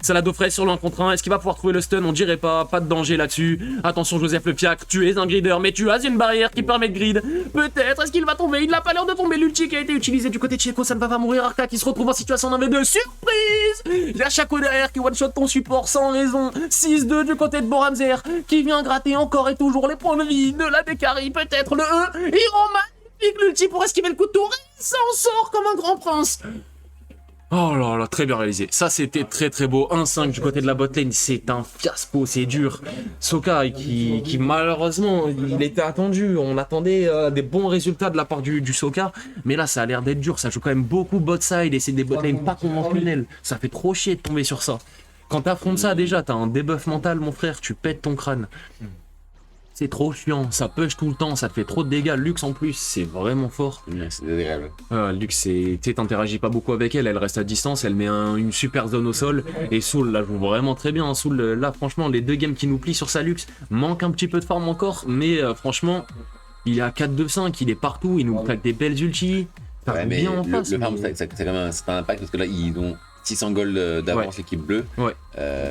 Salado Fraise sur le 1 contre 1. Est-ce qu'il va pouvoir trouver le stun? On dirait pas. Pas de danger là-dessus. Attention, Joseph le Fiacre. Tu es un grider, mais tu as une barrière qui permet de grid. Peut-être. Est-ce qu'il va tomber? Il n'a pas l'air de tomber. L'ulti qui a été utilisé du côté de Chieko, ça ne va pas mourir. Arca qui se retrouve en situation d'un V2. Surprise! Il y a Shaco derrière qui one-shot ton support sans raison. 6-2 du côté de Boramzer qui vient gratter encore et toujours les points de vie de la Dekari. Peut-être le E. Il rend magnifique l'ulti pour esquiver le coup de tour. Il s'en sort comme un grand prince. Oh là là, très bien réalisé. Ça, c'était très très beau. 1-5 du côté de la botlane, c'est un fiasco, c'est dur. Soka qui malheureusement, il était attendu. On attendait des bons résultats de la part du Soka. Mais là, ça a l'air d'être dur. Ça joue quand même beaucoup bot side et c'est des botlanes pas conventionnelles. Ça fait trop chier de tomber sur ça. Quand t'affrontes ça, déjà, t'as un debuff mental, mon frère. Tu pètes ton crâne. C'est trop chiant, ça push tout le temps, ça te fait trop de dégâts. Lux en plus, c'est vraiment fort. C'est désagréable. Lux, tu sais, t'interagis pas beaucoup avec elle, elle reste à distance, elle met une super zone au sol. Et Soul la joue vraiment très bien. Soul, là, franchement, les 2 games qui nous plient sur sa Lux, manque un petit peu de forme encore, mais franchement, il est à 4-2-5, il est partout, il nous claque des belles ultis. Ouais, mais bien en face. Le farm, ça quand même un certain impact parce que là, ils ont 600 gold d'avance, l'équipe bleue. Ouais.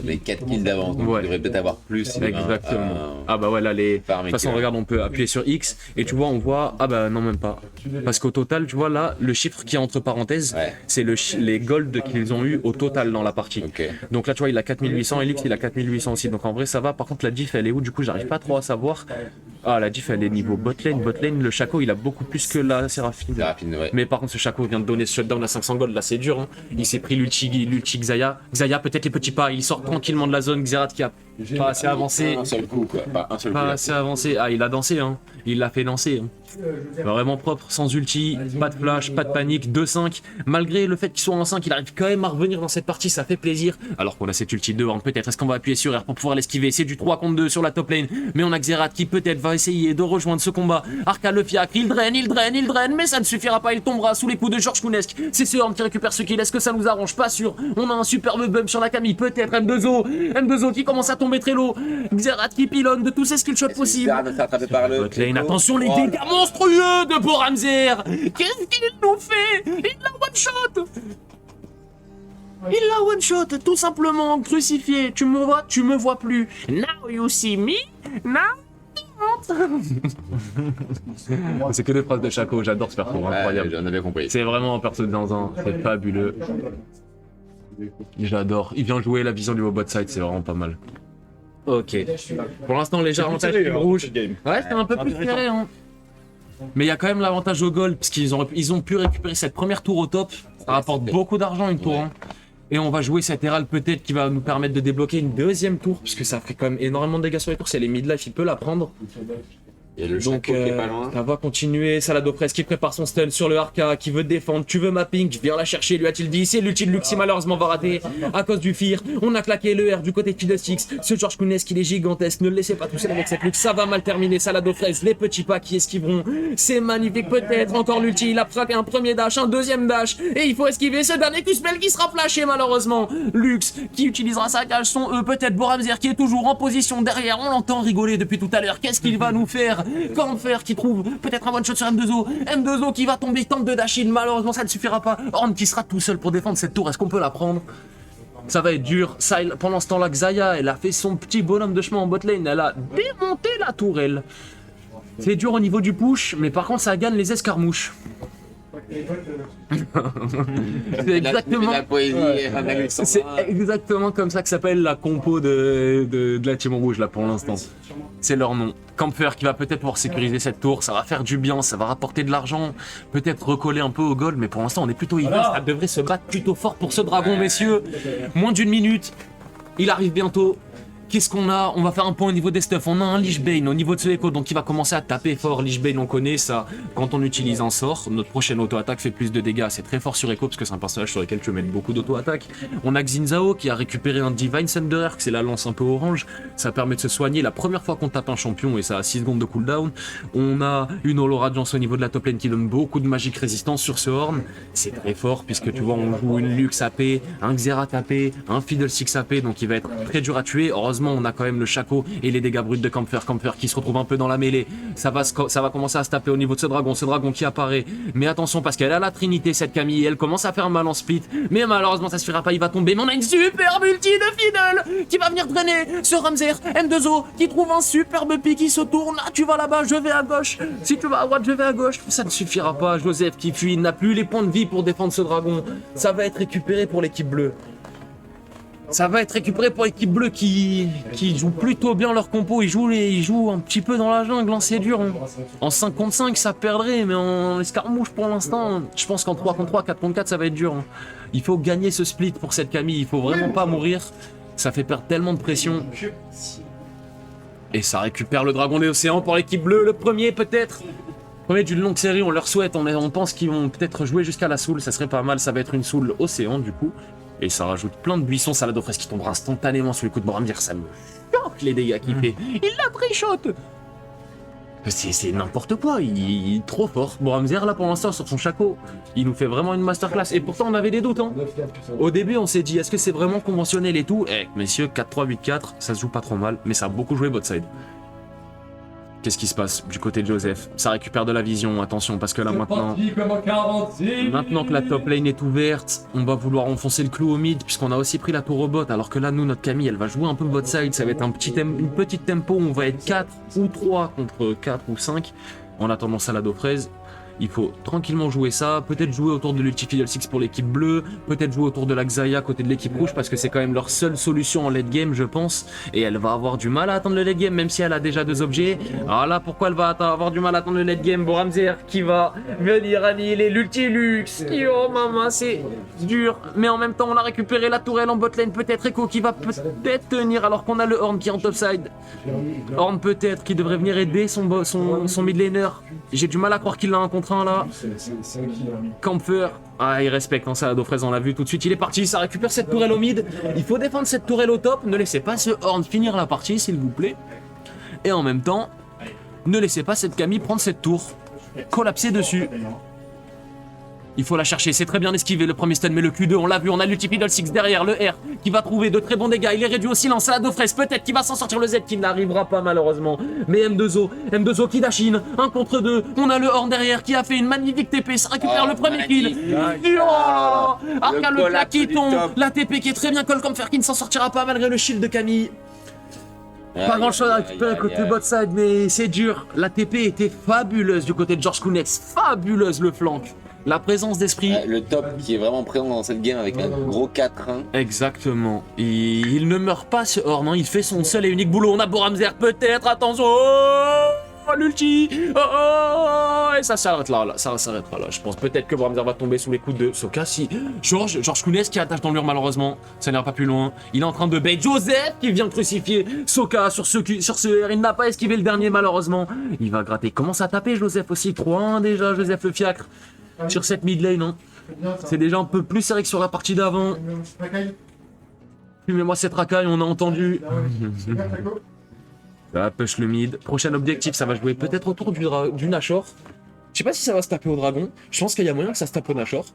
Mais 4 kills d'avance, donc il devrait peut-être avoir plus. Exactement. Ah bah ouais, là, de toute façon, regarde, on peut appuyer sur X et tu vois, on voit. Ah bah non, même pas. Parce qu'au total, tu vois, là, le chiffre qui est entre parenthèses, c'est les golds qu'ils ont eu au total dans la partie. Okay. Donc là, tu vois, il a 4800 et Lux, il a 4800 aussi. Donc en vrai, ça va. Par contre, la diff, elle est où? Du coup, j'arrive pas trop à savoir. Ah, la diff, elle est niveau botlane. Botlane, le Shaco, il a beaucoup plus que la Séraphine. Ouais. Mais par contre, ce Shaco vient de donner ce shutdown à 500 gold. Là, c'est dur. Hein. Il s'est pris l'ulti Xayah. Xayah, peut-être les petits pas. Il sort tranquillement de la zone. Xerath qui a pas assez avancé. Un seul coup, quoi. Pas un seul coup. Pas assez avancé. Ah, il a dansé, hein. Il l'a fait danser. Hein. Vraiment propre, sans ulti, pas de flash, pas de panique, 2-5. Malgré le fait qu'il soit en 5, il arrive quand même à revenir dans cette partie, ça fait plaisir. Alors qu'on a cette ulti de 1, peut-être est-ce qu'on va appuyer sur R pour pouvoir l'esquiver? C'est du 3 contre 2 sur la top lane. Mais on a Xerath qui peut-être va essayer de rejoindre ce combat. Arca le fiacre, il draine, mais ça ne suffira pas, il tombera sous les coups de Georges Kounesk. C'est Seorn qui récupère ce kill, est-ce que ça nous arrange? Pas sûr. On a un superbe bump sur la Camille, peut-être M2O qui commence à tomber très low. Xerath qui pilonne de tous ses skill shots possibles. Lane, attention les dégâts monstrueux de Boramzer. Qu'est-ce qu'il nous fait? Il l'a one-shot. Il l'a one-shot, tout simplement, crucifié. Tu me vois plus. Now you see me, now c'est que des phrases de Shaco, j'adore ce perso, incroyable. J'en avais compris. C'est vraiment un perso de zinzin, c'est fabuleux. J'adore. Il vient jouer la vision du bot side, c'est vraiment pas mal. Ok. Pour l'instant, léger avantage du rouge. Ouais, c'est un peu plus serré, hein. Mais il y a quand même l'avantage au gold, parce qu'ils ont pu récupérer cette première tour au top. Ça rapporte beaucoup d'argent une tour. Hein. Et on va jouer cet Herald peut-être qui va nous permettre de débloquer une deuxième tour, puisque ça fait quand même énormément de dégâts sur les tours. C'est les midlife, il peut la prendre. Il y a le Donc Chaco qui est pas loin. ça va continuer. Saladopress qui prépare son stun sur le Arca, qui veut défendre. Tu veux ma pink, viens la chercher, lui a-t-il dit. C'est l'ultime Luxi malheureusement va rater à cause du fear. On a claqué le R du côté de Fiddlesticks. Ce George Kunes qui est gigantesque, ne le laissez pas tout seul avec cette Lux. Ça va mal terminer. Saladopress, les petits pas qui esquiveront. C'est magnifique, peut-être encore l'ulti. Il a frappé un premier dash, un deuxième dash. Et il faut esquiver ce dernier Q-spell qui sera flashé malheureusement. Lux qui utilisera sa cage, son E. Peut-être Boramzer qui est toujours en position derrière. On l'entend rigoler depuis tout à l'heure. Qu'est-ce qu'il va nous faire? Comment faire? Qui trouve peut-être un one shot sur M2O. M2O qui va tomber, tente de dash in. Malheureusement, ça ne suffira pas. Ornn qui sera tout seul pour défendre cette tour. Est-ce qu'on peut la prendre? Ça va être dur. Sile, pendant ce temps-là, Xayah, elle a fait son petit bonhomme de chemin en bot lane. Elle a démonté la tourelle. C'est dur au niveau du push, mais par contre, ça gagne les escarmouches. C'est exactement... La poésie avec Alexandra. C'est exactement comme ça que s'appelle la compo de la team rouge là pour l'instant. C'est leur nom. Camper qui va peut-être pouvoir sécuriser cette tour, ça va faire du bien, ça va rapporter de l'argent, peut-être recoller un peu au gold, mais pour l'instant on est plutôt even, ça devrait se battre plutôt fort pour ce dragon messieurs. Moins d'une minute, il arrive bientôt. Qu'est-ce qu'on a? On va faire un point au niveau des stuffs. On a un Lich Bane au niveau de ce écho, donc il va commencer à taper fort. Lich Bane, on connaît ça quand on utilise un sort. Notre prochaine auto-attaque fait plus de dégâts. C'est très fort sur écho parce que c'est un personnage sur lequel tu veux mettre beaucoup d'auto-attaque. On a Xin qui a récupéré un Divine Thunder, que c'est la lance un peu orange. Ça permet de se soigner la première fois qu'on tape un champion et ça a 6 secondes de cooldown. On a une Holo Radiance au niveau de la top lane qui donne beaucoup de magique résistance sur ce Horn. C'est très fort puisque tu vois, on joue une Lux AP, un Xerath AP, un Fiddlesticks AP, donc il va être très dur à tuer. Heureusement, on a quand même le Chaco et les dégâts bruts de Camper qui se retrouve un peu dans la mêlée. Ça va commencer à se taper au niveau de ce dragon qui apparaît. Mais attention parce qu'elle a la Trinité cette Camille, elle commence à faire mal en split. Mais malheureusement ça suffira pas, il va tomber. Mais on a une superbe ulti de Fiddle qui va venir drainer ce Ramzer. M2O qui trouve un superbe pic qui se tourne. Ah, tu vas là-bas, je vais à gauche. Si tu vas à droite, je vais à gauche. Ça ne suffira pas. Joseph qui fuit, il n'a plus les points de vie pour défendre ce dragon. Ça va être récupéré pour l'équipe bleue. Ça va être récupéré pour l'équipe bleue qui joue plutôt bien leur compo. Ils jouent un petit peu dans la jungle, hein, c'est dur. Hein. En 5 contre 5, ça perdrait, mais en escarmouche pour l'instant, je pense qu'en 3 contre 3, 4 contre 4, ça va être dur. Hein. Il faut gagner ce split pour cette Camille. Il faut vraiment pas mourir. Ça fait perdre tellement de pression. Et ça récupère le dragon des océans pour l'équipe bleue. Le premier, peut-être. Premier d'une longue série, on leur souhaite. On pense qu'ils vont peut-être jouer jusqu'à la soul. Ça serait pas mal. Ça va être une soul océan, du coup. Et ça rajoute plein de buissons. Saladopress qui tombera instantanément sous les coups de Boramdir. Ça me choque les dégâts qu'il fait. Il la trichote. C'est n'importe quoi. Il est trop fort. Boramdir, là, pour l'instant, sur son Chaco, il nous fait vraiment une masterclass. Et pourtant, on avait des doutes. Hein. Au début, on s'est dit, est-ce que c'est vraiment conventionnel et tout? Eh, messieurs, 4-3, 8-4, ça se joue pas trop mal. Mais ça a beaucoup joué bot side. Qu'est-ce qui se passe du côté de Joseph? Ça récupère de la vision, attention, parce que là maintenant que la top lane est ouverte, on va vouloir enfoncer le clou au mid, puisqu'on a aussi pris la tour au bot, alors que là, nous, notre Camille, elle va jouer un peu bot side, ça va être une petite tempo, on va être 4 ou 3 contre 4 ou 5, en attendant Saladopress. Il faut tranquillement jouer ça, peut-être jouer autour de l'ulti Fiddlesticks pour l'équipe bleue, peut-être jouer autour de la Xayah côté de l'équipe rouge parce que c'est quand même leur seule solution en late game je pense. Et elle va avoir du mal à attendre le late game même si elle a déjà 2 objets. Alors là pourquoi elle va avoir du mal à attendre le late game? Boramzer qui va venir annihiler l'ulti Lux. Oh maman c'est dur. Mais en même temps on a récupéré la tourelle en botlane, peut-être Echo qui va peut-être tenir alors qu'on a le Horn qui est en topside. Horn peut-être qui devrait venir aider son mid laner. J'ai du mal à croire qu'il l'a un contre un là. Camper. Ah, il respecte hein, Saladopress, on l'a vu tout de suite. Il est parti, ça récupère cette tourelle au mid. Il faut défendre cette tourelle au top. Ne laissez pas ce Horn finir la partie, s'il vous plaît. Et en même temps, ne laissez pas cette Camille prendre cette tour. Collapser dessus. Il faut la chercher, c'est très bien esquivé le premier stun, mais le Q2, on l'a vu, on a l'ulti Fiddlesticks derrière, le R qui va trouver de très bons dégâts, il est réduit au silence, Saladopress peut-être qui va s'en sortir, le Z qui n'arrivera pas malheureusement, mais M2O qui dash in, 1 contre 2, on a le Horn derrière qui a fait une magnifique TP, ça récupère le premier kill, oh Arca le plat qui tombe, la TP qui est très bien, Camper qui ne s'en sortira pas malgré le shield de Camille. Pas grand chose à récupérer côté bot side, mais c'est dur. La TP était fabuleuse du côté de George Kunes, fabuleuse le flank. La présence d'esprit. Le top qui est vraiment présent dans cette game avec un gros 4-1. Exactement. Et il ne meurt pas ce Horn, hein. Il fait son seul et unique boulot. On a Boramzer peut-être, attention. Oh l'ulti. Oh, et ça s'arrêtera là. Ça s'arrêtera là. Je pense peut-être que Bramzer va tomber sous les coups de Soka. Si Georges Kounes qui attache dans le mur, malheureusement, ça n'ira pas plus loin. Il est en train de bait Joseph qui vient crucifier Soka sur ce R. Il n'a pas esquivé le dernier, malheureusement. Il va gratter. Il commence à taper Joseph aussi. 3-1 déjà, Joseph le fiacre. Sur cette mid lane, hein. C'est déjà un peu plus serré que sur la partie d'avant. Fumez-moi cette racaille, on a entendu. Ça push le mid. Prochain objectif, ça va jouer peut-être autour du Nashor. Je sais pas si ça va se taper au dragon. Je pense qu'il y a moyen que ça se tape au Nashor.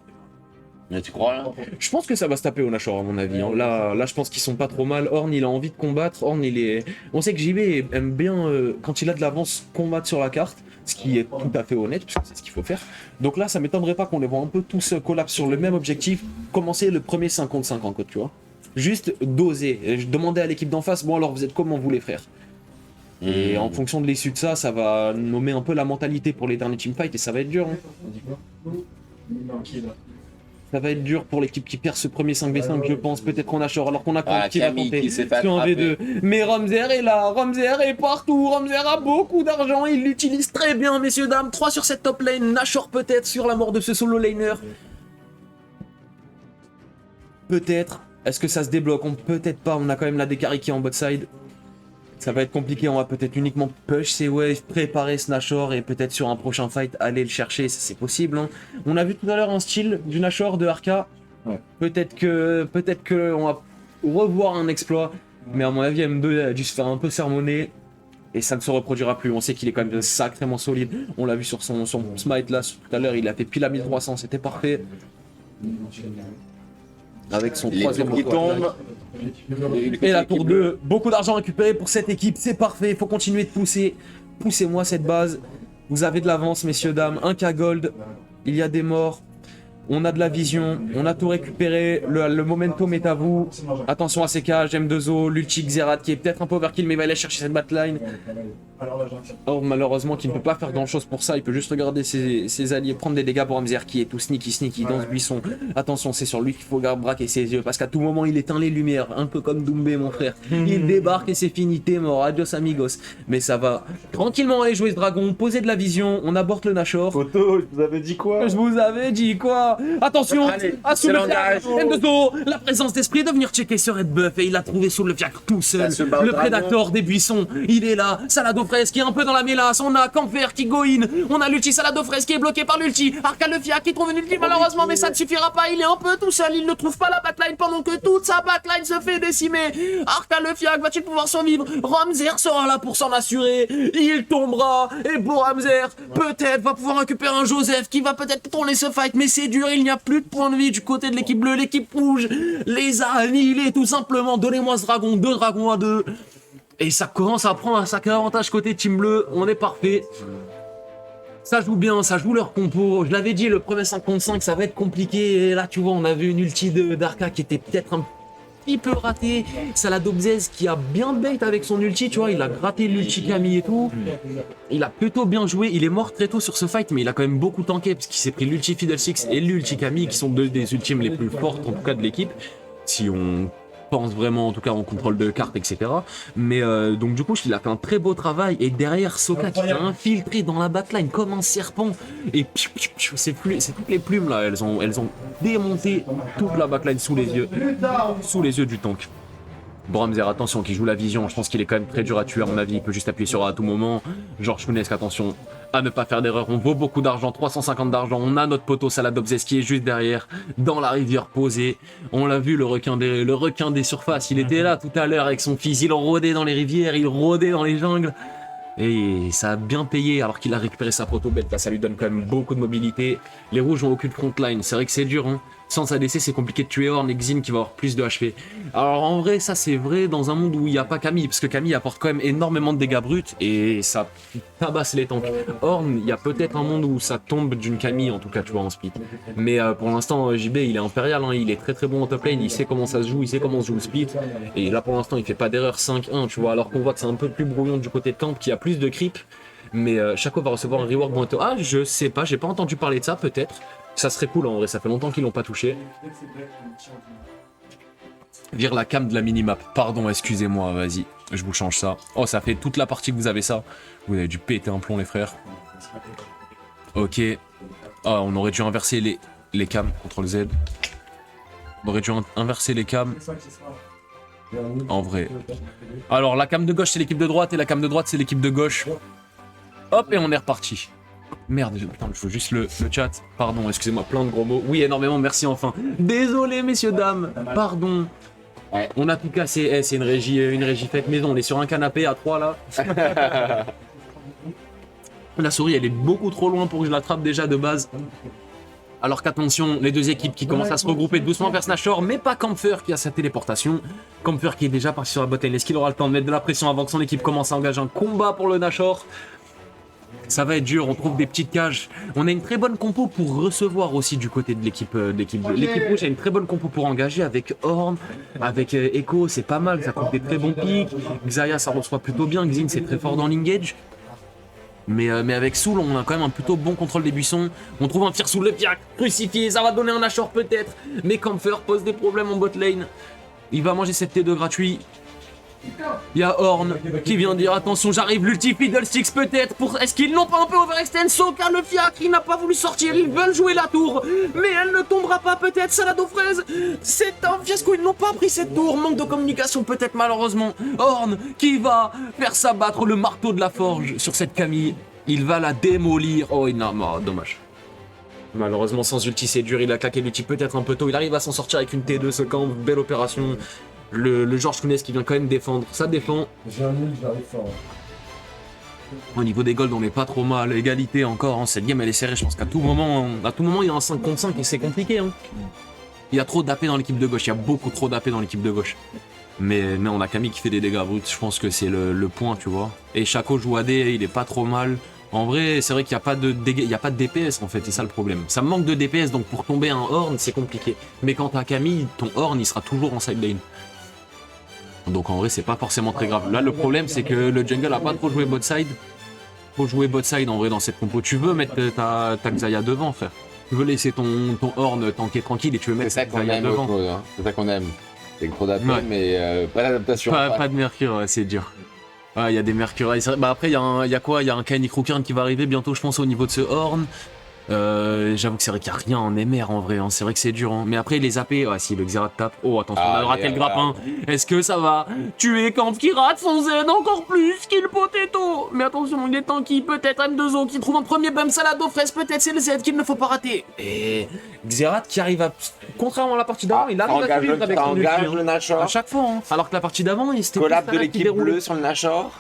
Mais tu crois là? Je pense que ça va se taper au Nashor à mon avis. Hein. Là, je pense qu'ils sont pas trop mal. Ornn, il a envie de combattre. Ornn, il est. On sait que JB aime bien quand il a de l'avance combattre sur la carte, ce qui est tout à fait honnête puisque c'est ce qu'il faut faire. Donc là, ça m'étonnerait pas qu'on les voit un peu tous collapse sur le même objectif, commencer le premier 5 contre 5 en code, tu vois. Juste doser. Je demandais à l'équipe d'en face, bon alors vous êtes comment vous les frères? Et en fonction de l'issue de ça, ça va nommer un peu la mentalité pour les derniers teamfights et ça va être dur. Hein. Ça va être dur pour l'équipe qui perd ce premier 5v5, je pense. Peut-être qu'on a Shore alors qu'on a Camille qui va tenter. Qui s'est fait En attraper. V2. Mais Romzer est là, Romzer est partout, Romzer a beaucoup d'argent, il l'utilise très bien, messieurs, dames. 3 sur cette top lane, Nashor peut-être sur la mort de ce solo laner. Peut-être. Est-ce que ça se débloque? Peut-être pas, on a quand même la Dekari qui est en bot side. Ça va être compliqué, on va peut-être uniquement push ses waves, préparer ce Nashor et peut-être sur un prochain fight aller le chercher, ça c'est possible. Hein. On a vu tout à l'heure un style du Nashor de Arca. Ouais. Peut-être que on va revoir un exploit, mais à mon avis M2 a dû se faire un peu sermonner et ça ne se reproduira plus. On sait qu'il est quand même sacrément solide. On l'a vu sur son smite là tout à l'heure, il a fait pile à 1300, c'était parfait. Avec son Les troisième tours qui tombent. et la tour 2, beaucoup d'argent récupéré pour cette équipe, c'est parfait, il faut continuer de pousser. Poussez-moi cette base, vous avez de l'avance messieurs, dames, 1k gold, il y a des morts, on a de la vision, on a tout récupéré, le momentum est à vous. Attention à ces cages, M2O, l'ulti Xerath qui est peut-être un peu overkill mais il va aller chercher cette backline. Or malheureusement qui ne peut pas faire grand chose pour ça, il peut juste regarder ses alliés prendre des dégâts pour Ramzer qui est tout sneaky dans ce buisson. Attention, c'est sur lui qu'il faut braquer ses yeux parce qu'à tout moment il éteint les lumières, un peu comme Doumbé mon frère. Il débarque et c'est fini, t'es mort, adios amigos. Mais ça va tranquillement aller jouer ce dragon, poser de la vision, on aborde le Nashor. Photo, je vous avais dit quoi? Je vous avais dit quoi? Attention, Allez, à sous c'est le l'engage. fiacre, M2O, la présence d'esprit de venir checker ce red buff et il l'a trouvé sous le fiacre tout seul. Ça se bat au Le dragon. prédateur des buissons, il est là. Salade aux fraises qui est un peu dans la mélasse. On a Camper qui go in. On a l'ulti Salade aux fraises qui est bloqué par l'ulti. Arca le fiacre qui trouve une ulti malheureusement, mais ça ne suffira pas. Il est un peu tout seul. Il ne trouve pas la backline pendant que toute sa backline se fait décimer. Arca le fiacre va-t-il pouvoir survivre? Ramzer sera là pour s'en assurer. Il tombera. Et pour Ramzer, peut-être va pouvoir récupérer un Joseph qui va peut-être tourner ce fight, mais c'est dur. Il n'y a plus de points de vie du côté de l'équipe bleue. L'équipe rouge les a annihilés tout simplement. Donnez-moi ce dragon, 2 dragons à 2. Et ça commence à prendre un sacré avantage côté Team Bleu. On est parfait. Ça joue bien, ça joue leur compo. Je l'avais dit, le premier 5 contre 5, ça va être compliqué. Et là, tu vois, on a vu une ulti d'Arca qui était peut-être un petit peu ratée. Salade Obzez qui a bien bait avec son ulti, tu vois. Il a gratté l'ulti Camille et tout. Il a plutôt bien joué. Il est mort très tôt sur ce fight, mais il a quand même beaucoup tanké parce qu'il s'est pris l'ulti Fiddlesticks et l'ulti Camille qui sont deux des ultimes les plus fortes, en tout cas de l'équipe. Si on pense vraiment, en tout cas en contrôle de carte, etc. Mais donc du coup, il a fait un très beau travail. Et derrière, Soka qui a infiltré dans la backline comme un serpent. Et c'est toutes les plumes là, elles ont démonté toute la backline sous les yeux du tank. Bramzer, attention, qui joue la vision. Je pense qu'il est quand même très dur à tuer, à mon avis. Il peut juste appuyer sur A à tout moment. Georges Kounes, attention à ne pas faire d'erreur. On vaut beaucoup d'argent, 350 d'argent. On a notre poteau Salade Obzez qui est juste derrière, dans la rivière posée. On l'a vu, le requin des surfaces. Il était là tout à l'heure avec son fils. Il rôdait dans les rivières, il rôdait dans les jungles. Et ça a bien payé alors qu'il a récupéré sa proto-bête. Là, ça lui donne quand même beaucoup de mobilité. Les rouges ont aucune frontline. C'est vrai que c'est dur, hein. Sans ADC, c'est compliqué de tuer Ornn et Xin qui va avoir plus de HP. Alors en vrai, ça c'est vrai dans un monde où il n'y a pas Camille, parce que Camille apporte quand même énormément de dégâts bruts et ça tabasse les tanks. Ornn, il y a peut-être un monde où ça tombe d'une Camille, en tout cas, tu vois, en split. Mais pour l'instant, JB, il est impérial, hein, il est très très bon en top lane, il sait comment ça se joue, il sait comment se joue le split. Et là pour l'instant, il fait pas d'erreur 5-1, tu vois, alors qu'on voit que c'est un peu plus brouillon du côté de camp, qu'il y a plus de creep. Mais Shaco va recevoir un rework bientôt. Ah, je sais pas, j'ai pas entendu parler de ça, peut-être. Ça serait cool en vrai, ça fait longtemps qu'ils l'ont pas touché. Vire la cam de la minimap. Pardon, excusez-moi, vas-y. Je vous change ça. Oh, ça fait toute la partie que vous avez ça. Vous avez dû péter un plomb, les frères. Ok. Ah, on aurait dû inverser les cams. CTRL Z. On aurait dû inverser les cams. En vrai. Alors, la cam de gauche, c'est l'équipe de droite. Et la cam de droite, c'est l'équipe de gauche. Hop, et on est reparti. Merde, putain, je veux juste le chat. Pardon, excusez-moi, plein de gros mots. Oui, énormément, merci enfin. Désolé, messieurs, dames. Pardon. Ouais. On a tout cassé. Eh, c'est une régie faite maison. On est sur un canapé à 3 là. La souris, elle est beaucoup trop loin pour que je l'attrape déjà de base. Alors qu'attention, les deux équipes qui commencent à se regrouper doucement vers Snatchor, mais pas Kampfer qui a sa téléportation. Kampfer qui est déjà parti sur la botlane. Est-ce qu'il aura le temps de mettre de la pression avant que son équipe commence à engager un combat pour le Nashor? Ça va être dur, on trouve des petites cages. On a une très bonne compo pour recevoir aussi du côté de l'équipe L'équipe rouge a une très bonne compo pour engager avec Horn, avec Echo, c'est pas mal, ça trouve des très bons pics. Xayah, ça reçoit plutôt bien. Xin, c'est très fort dans l'engage. Mais avec Soul, on a quand même un plutôt bon contrôle des buissons. On trouve un tir sous le fiac, crucifié, ça va donner un Nashor peut-être. Mais Kampfer pose des problèmes en bot lane. Il va manger cette T2 gratuit. Il y a Horn qui vient dire attention, j'arrive, l'ulti Fiddlesticks peut-être pour. Est-ce qu'ils n'ont pas un peu overextend? Soka le fiacre, il n'a pas voulu sortir, ils veulent jouer la tour, mais elle ne tombera pas peut-être. Salade aux fraises, c'est un fiasco, ils n'ont pas pris cette tour. Manque de communication peut-être malheureusement. Horn qui va faire s'abattre le marteau de la forge sur cette Camille. Il va la démolir. Oh non, oh, dommage. Malheureusement sans ulti c'est dur, il a claqué l'ulti peut-être un peu tôt. Il arrive à s'en sortir avec une T2 ce camp, belle opération. Le Georges Kounes qui vient quand même défendre, ça défend. J'arrive fort. Au niveau des golds, on n'est pas trop mal. Égalité encore, hein. Cette game elle est serrée. Je pense qu'à tout moment, il y a un 5 contre 5 et c'est compliqué. Hein. Il y a trop d'AP dans l'équipe de gauche, il y a beaucoup trop d'AP dans l'équipe de gauche. Mais on a Camille qui fait des dégâts bruts, je pense que c'est le point, tu vois. Et Shaco joue AD, il est pas trop mal. En vrai, c'est vrai qu'il n'y a pas de DPS en fait, c'est ça le problème. Ça manque de DPS, donc pour tomber un Horn, c'est compliqué. Mais quand t'as Camille, ton Horn, il sera toujours en side lane. Donc en vrai, c'est pas forcément très grave. Là, le problème, c'est que le jungle a pas trop joué bot side. Faut jouer bot side en vrai dans cette compo. Tu veux mettre ta Xayah devant, frère. Tu veux laisser ton Horn tanker tranquille et tu veux mettre ta Xayah devant. Hein. C'est ça qu'on aime. C'est trop d'AP, Ouais. mais pas d'adaptation. Pas de Mercure, ouais, c'est dur. Ouais, il y a des Mercure. Bah après, il y a quoi? Il y a un Kaini Crookern qui va arriver bientôt, je pense, au niveau de ce Horn. J'avoue que c'est vrai qu'il n'y a rien en MR en vrai, hein. C'est vrai que c'est dur. Hein. Mais après, les AP, ouais, si le Xerath tape. Oh, attention, on a raté le grappin. Est-ce que ça va tuer Kamp qui rate son Z encore plus qu'il potato? Mais attention, il est tanky, peut-être M2O qui trouve un premier bump salade aux fraises, peut-être c'est le Z qu'il ne faut pas rater. Et Xerath qui arrive à. Contrairement à la partie d'avant, il arrive à suivre avec son ulti, le Nashor. à chaque fois. Hein. Alors que la partie d'avant, il s'était Collab de l'équipe bleue sur le Nashor.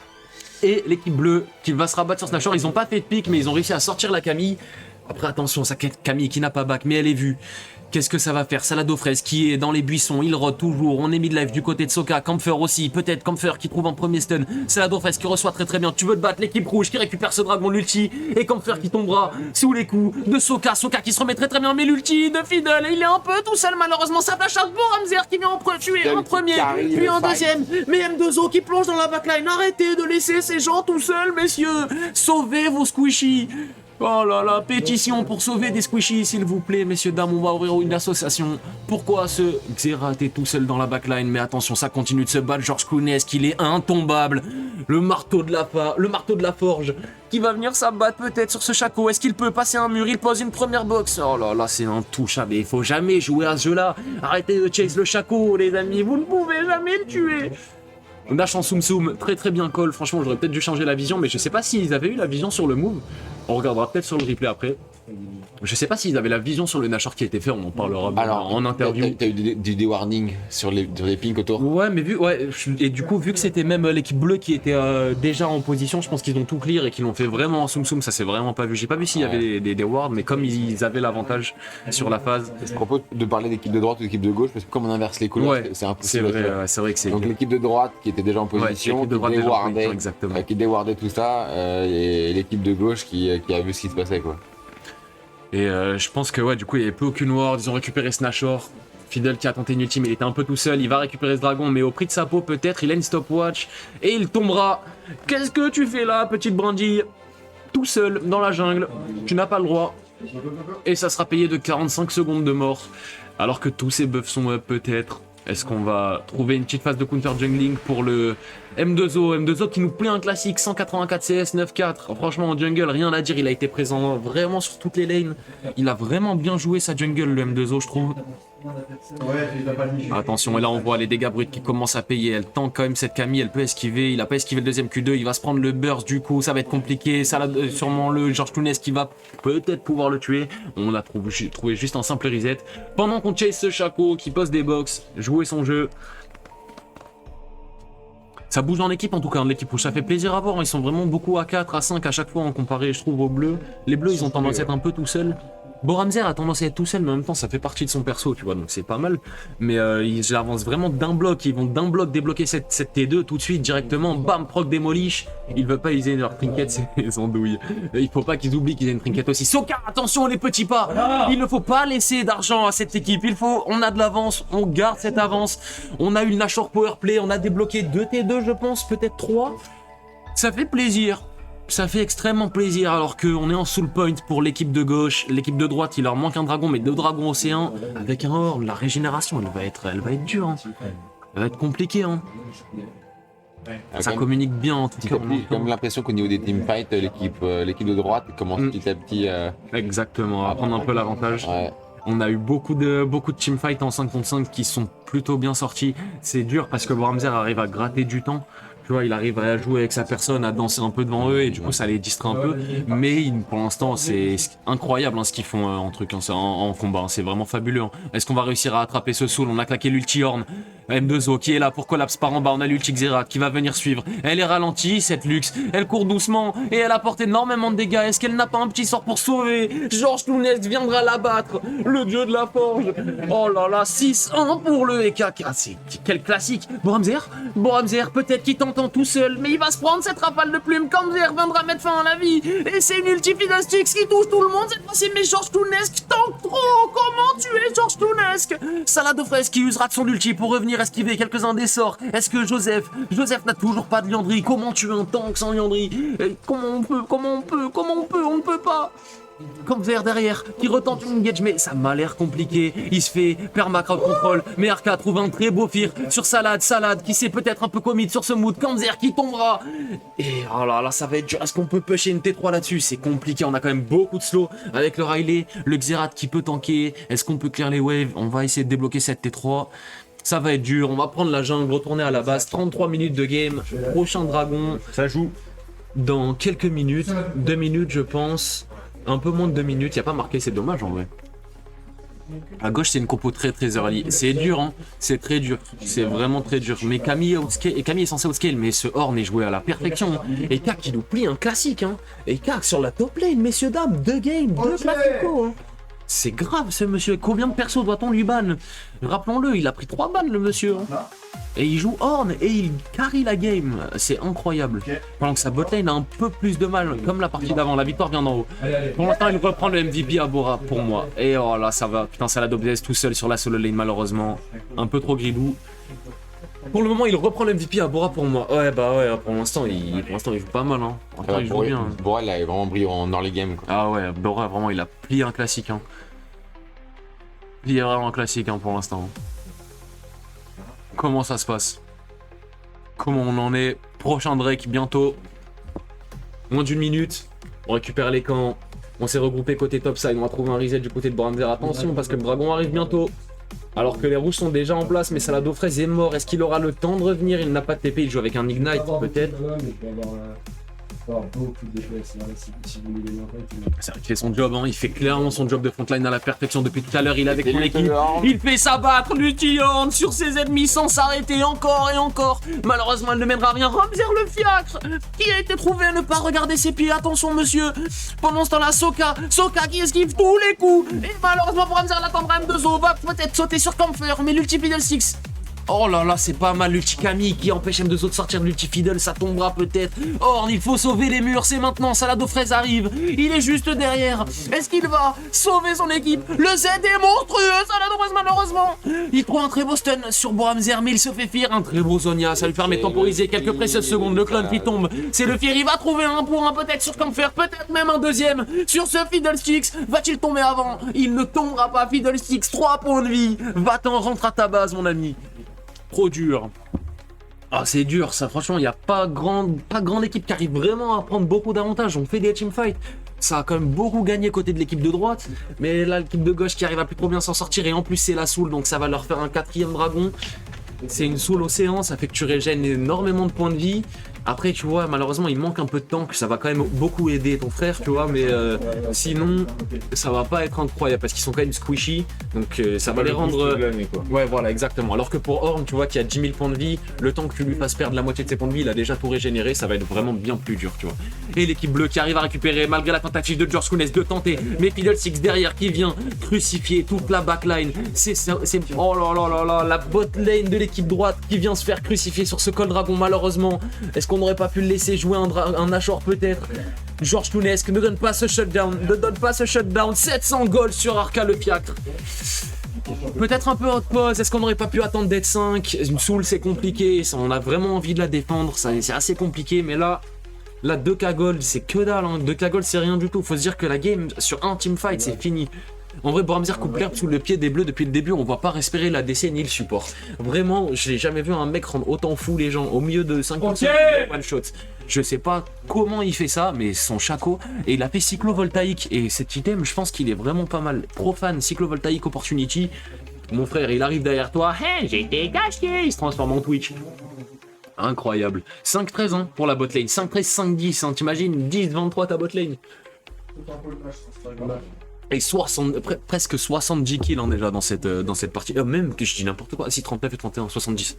Et l'équipe bleue qui va se rabattre sur Snatchor. Ils n'ont pas fait de pique, mais ils ont réussi à sortir la Camille. Après, attention, ça Camille qui n'a pas back, mais elle est vue. Qu'est-ce que ça va faire? Salade aux fraises qui est dans les buissons, il rôde toujours. On est mid-life du côté de Soka. Kampfer aussi, peut-être Kampfer qui trouve un premier stun. Salade aux fraises qui reçoit très bien. Tu veux te battre, l'équipe rouge qui récupère ce dragon, l'ulti. Et Kampfer qui tombera sous les coups de Soka. Soka qui se remet très bien, mais l'ulti de Fiddle. Et il est un peu tout seul, malheureusement. Ça flash out pour Ramzer qui vient tuer un premier, puis un deuxième. Mais M2O qui plonge dans la backline. Arrêtez de laisser ces gens tout seuls, messieurs. Sauvez vos squishies. Oh là là, pétition pour sauver des squishies, s'il vous plaît, messieurs, dames, on va ouvrir une association. Pourquoi ce Xerath est tout seul dans la backline? Mais attention, ça continue de se battre. Georges Kounes, qu'il est intombable. Le marteau de la forge, qui va venir s'abattre peut-être sur ce Shaco. Est-ce qu'il peut passer un mur? Il pose une première box. Oh là là, c'est intouchable. Il faut jamais jouer à ce jeu-là. Arrêtez de chase le Shaco, les amis. Vous ne pouvez jamais le tuer. Dash en Tsum, très bien call. Franchement, j'aurais peut-être dû changer la vision, mais je sais pas s'ils avaient eu la vision sur le move. On regardera peut-être sur le replay après. Je sais pas s'ils avaient la vision sur le Nashor qui a été fait, on en parlera en interview. T'as eu des warnings sur les pings autour? Ouais, mais et du coup, vu que c'était même l'équipe bleue qui était déjà en position, je pense qu'ils ont tout clear et qu'ils l'ont fait vraiment en Tsum, ça s'est vraiment pas vu. J'ai pas vu s'il y avait des wards, mais comme ils avaient l'avantage sur la phase. Je propose de parler d'équipe de droite ou d'équipe de gauche, parce que comme on inverse les couleurs, c'est impossible. C'est vrai que c'est. Donc l'équipe de droite qui était déjà en position, qui déwardait tout ça, et l'équipe de gauche qui a vu ce qui se passait, quoi. Et je pense que du coup il n'y avait plus aucune ward, ils ont récupéré Snatchor. Fiddle qui a tenté une ultime, il était un peu tout seul, il va récupérer ce dragon, mais au prix de sa peau peut-être, il a une stopwatch et il tombera. Qu'est-ce que tu fais là, petite brindille? Tout seul dans la jungle, tu n'as pas le droit. Et ça sera payé de 45 secondes de mort, alors que tous ces buffs sont up peut-être. Est-ce qu'on va trouver une petite phase de counter jungling pour le M2O qui nous plaît un classique, 184 CS, 9-4. Franchement, en jungle, rien à dire, il a été présent vraiment sur toutes les lanes. Il a vraiment bien joué sa jungle, le M2O, je trouve. Attention, et là on voit les dégâts bruts qui commencent à payer. Elle tank quand même cette Camille, elle peut esquiver. Il a pas esquivé le deuxième Q2, il va se prendre le burst du coup, ça va être compliqué. Ça sûrement le Georges Tounès qui va peut-être pouvoir le tuer. On a trouvé juste un simple reset. Pendant qu'on chase ce Chaco qui pose des box, jouer son jeu. Ça bouge dans l'équipe en tout cas, l'équipe rouge, ça fait plaisir à voir. Ils sont vraiment beaucoup à 4, à 5 à chaque fois en comparé, je trouve, aux bleus. Les bleus, ils ont tendance à être un peu tout seuls. Boramzer a tendance à être tout seul, mais en même temps, ça fait partie de son perso, tu vois, donc c'est pas mal. Mais ils avancent vraiment d'un bloc, ils vont d'un bloc débloquer cette T2 tout de suite, directement, bam, proc démolish. Ils veulent pas utiliser leur trinket, c'est les andouilles. Il faut pas qu'ils oublient qu'ils aient une trinket aussi. Soka, attention les petits pas. Il ne faut pas laisser d'argent à cette équipe. On a de l'avance, on garde cette avance. On a eu le Nashor Powerplay, on a débloqué 2 T2, je pense, peut-être 3. Ça fait plaisir. Ça fait extrêmement plaisir alors qu'on est en soul point pour l'équipe de gauche. L'équipe de droite, il leur manque un dragon, mais 2 dragons océans. Avec un orbe, la régénération, elle va être dure. Hein. Elle va être compliquée. Hein. Ça communique bien en tout cas. J'ai quand même l'impression qu'au niveau des teamfights, l'équipe de droite commence petit à petit Exactement, à prendre un peu l'avantage. Ouais. On a eu beaucoup de teamfights en 5 contre 5 qui sont plutôt bien sortis. C'est dur parce que Boramzer arrive à gratter du temps. Tu vois, il arrive à jouer avec sa personne, à danser un peu devant eux et du coup ça les distrait un peu. Mais pour l'instant c'est incroyable hein, ce qu'ils font en combat, hein. C'est vraiment fabuleux. Hein. Est-ce qu'on va réussir à attraper ce soul? On a claqué l'ulti Horn. M2O qui est là pour collapse par en bas, on a l'ulti Xerath qui va venir suivre. Elle est ralentie, cette Lux, elle court doucement et elle apporte énormément de dégâts. Est-ce qu'elle n'a pas un petit sort pour sauver? Georges Tounès viendra l'abattre, le dieu de la forge. Oh là là, 6-1 pour le EK. Ah, quel classique. Boramzer, peut-être qu'il t'entend tout seul, mais il va se prendre cette rafale de plumes. Kamzer viendra mettre fin à la vie. Et c'est une ulti Fiddlesticks qui touche tout le monde cette fois-ci, mais Georges Tounès tank trop. Comment tuer Georges Tounès? Salade de fraise qui usera de son ulti pour revenir esquiver quelques-uns des sorts. Est-ce que Joseph n'a toujours pas de Liandry? Comment tuer un tank sans Liandry? Comment on peut? On ne peut pas. Kamzer derrière, qui retente une engage, mais ça m'a l'air compliqué. Il se fait permacrowd control, mais Arca trouve un très beau fear sur Salade qui s'est peut-être un peu commit sur ce mood. Kamzer qui tombera. Et oh là là, ça va être dur. Est-ce qu'on peut pusher une T3 là-dessus? C'est compliqué, on a quand même beaucoup de slow avec le Riley, le Xerath qui peut tanker. Est-ce qu'on peut clear les waves? On va essayer de débloquer cette T3. Ça va être dur, on va prendre la jungle, retourner à la base. 33 minutes de game, prochain dragon. Ça joue. Dans quelques minutes, 2 minutes je pense. Un peu moins de 2 minutes, il n'y a pas marqué, c'est dommage en vrai. À gauche, c'est une compo très early. C'est dur, hein. C'est très dur. C'est vraiment très dur. Mais Camille est censé outscale, mais ce Horn est joué à la perfection. Et Kak qui nous plie un classique, hein. Et Kak sur la top lane, messieurs, dames, 2 games, 2 classicos, hein. C'est grave ce monsieur. Combien de persos doit-on lui ban? Rappelons-le, il a pris 3 bans le monsieur. Hein. Et il joue Horn et il carry la game. C'est incroyable. Pendant que sa botlane a un peu plus de mal, comme la partie d'avant. La victoire vient d'en haut. Pour l'instant, il reprend le MVP à Bora pour moi. Et oh là, ça va. Putain, ça l'a d'obsesse tout seul sur la solo lane, malheureusement. Un peu trop gridou. Pour le moment, il reprend le MVP à Bora pour moi. Ouais, bah ouais, pour l'instant, il joue pas mal. Hein. Il joue bien. Bora, il a vraiment brillé en early game. Quoi. Ah ouais, Bora, vraiment, il a plié un classique. Hein. Plié vraiment un classique hein, pour l'instant. Comment ça se passe? Comment on en est? Prochain Drake bientôt. Moins d'1 minute. On récupère les camps. On s'est regroupé côté topside. On va trouver un reset du côté de Boramzer. Attention parce que le dragon arrive bientôt. Alors que les rouges sont déjà en place, mais Salade Fraise est mort. Est-ce qu'il aura le temps de revenir? Il n'a pas de TP, il joue avec un Ignite peut-être. C'est vrai qu'il fait son job, hein. Il fait clairement son job de frontline à la perfection depuis tout à l'heure. Il est avec son équipe. Il fait s'abattre l'Utiorn sur ses ennemis sans s'arrêter encore et encore. Malheureusement, elle ne mènera à rien. Ramzer le fiacre qui a été trouvé à ne pas regarder ses pieds. Attention, monsieur. Pendant ce temps-là, Soka qui esquive tous les coups. Et malheureusement, pour Ramzer, l'attendra M2O. Va peut-être sauter sur Camphor, mais l'ulti Fiddlesticks. Oh là là, c'est pas mal l'ulti Camille qui empêche M2O de sortir de l'ulti Fiddle, ça tombera peut-être. Or, il faut sauver les murs, c'est maintenant, Salade aux fraises arrive. Il est juste derrière. Est-ce qu'il va sauver son équipe? Le Z est monstrueux, Salade aux fraises malheureusement. Il trouve un très beau stun sur Boramzer, mais il se fait fear. Un très beau Zonia, ça lui permet de temporiser quelques précieuses secondes. Le clone qui tombe, c'est le fear, il va trouver un pour un peut-être sur Camphor, peut-être même un deuxième sur ce Fiddlesticks. Va-t-il tomber avant? Il ne tombera pas, Fiddlesticks, 3 points de vie. Va-t'en, rentre à ta base mon ami. Trop dur. Ah, c'est dur, ça, franchement, il n'y a pas grande équipe qui arrive vraiment à prendre beaucoup d'avantages. On fait des teamfights. Ça a quand même beaucoup gagné côté de l'équipe de droite. Mais là, l'équipe de gauche qui arrive à plus trop bien s'en sortir. Et en plus, c'est la Soul, donc ça va leur faire un 4e dragon. C'est une Soul océan, ça fait que tu régènes énormément de points de vie. Après, tu vois, malheureusement, il manque un peu de tank. Ça va quand même beaucoup aider ton frère, tu vois. Mais sinon, ça va pas être incroyable parce qu'ils sont quand même squishy. Donc ça va les rendre. Ouais, voilà, exactement. Alors que pour Ornn, tu vois, qui a 10 000 points de vie, le temps que tu lui fasses perdre la moitié de ses points de vie, il a déjà tout régénéré. Ça va être vraiment bien plus dur, tu vois. Et l'équipe bleue qui arrive à récupérer, malgré la tentative de George Kunes de tenter. Mais Fiddlesticks derrière qui vient crucifier toute la backline. Oh là là là là, la bot lane de l'équipe droite qui vient se faire crucifier sur ce Cold Dragon, malheureusement. Est-ce qu'on n'aurait pas pu le laisser jouer un Nashor peut-être? George Tunesque ne donne pas ce shutdown, 700 gold sur Arca le fiacre. Peut-être un peu haute pause, est-ce qu'on n'aurait pas pu attendre d'être 5? Une Soul c'est compliqué, on a vraiment envie de la défendre, c'est assez compliqué, mais là 2k gold c'est que dalle, hein. 2k gold c'est rien du tout, faut se dire que la game sur un teamfight c'est fini. En vrai, Bramzir coupe l'herbe sous le pied des bleus depuis le début, on va pas respirer la DC ni le support. Vraiment, j'ai jamais vu un mec rendre autant fou les gens au milieu de 5 one shot. Je sais pas comment il fait ça, mais son chaco, et il a fait cyclovoltaïque, et cet item, je pense qu'il est vraiment pas mal. Profane, cyclovoltaïque opportunity. Mon frère, il arrive derrière toi, hey, j'ai été caché, il se transforme en Twitch. Incroyable. 5-13 hein, pour la botlane, 5-13, 5-10, hein, t'imagines 10-23 ta botlane. Et presque 70 kills hein, déjà dans cette partie. Même que je dis n'importe quoi. Si 39 et 31, 70.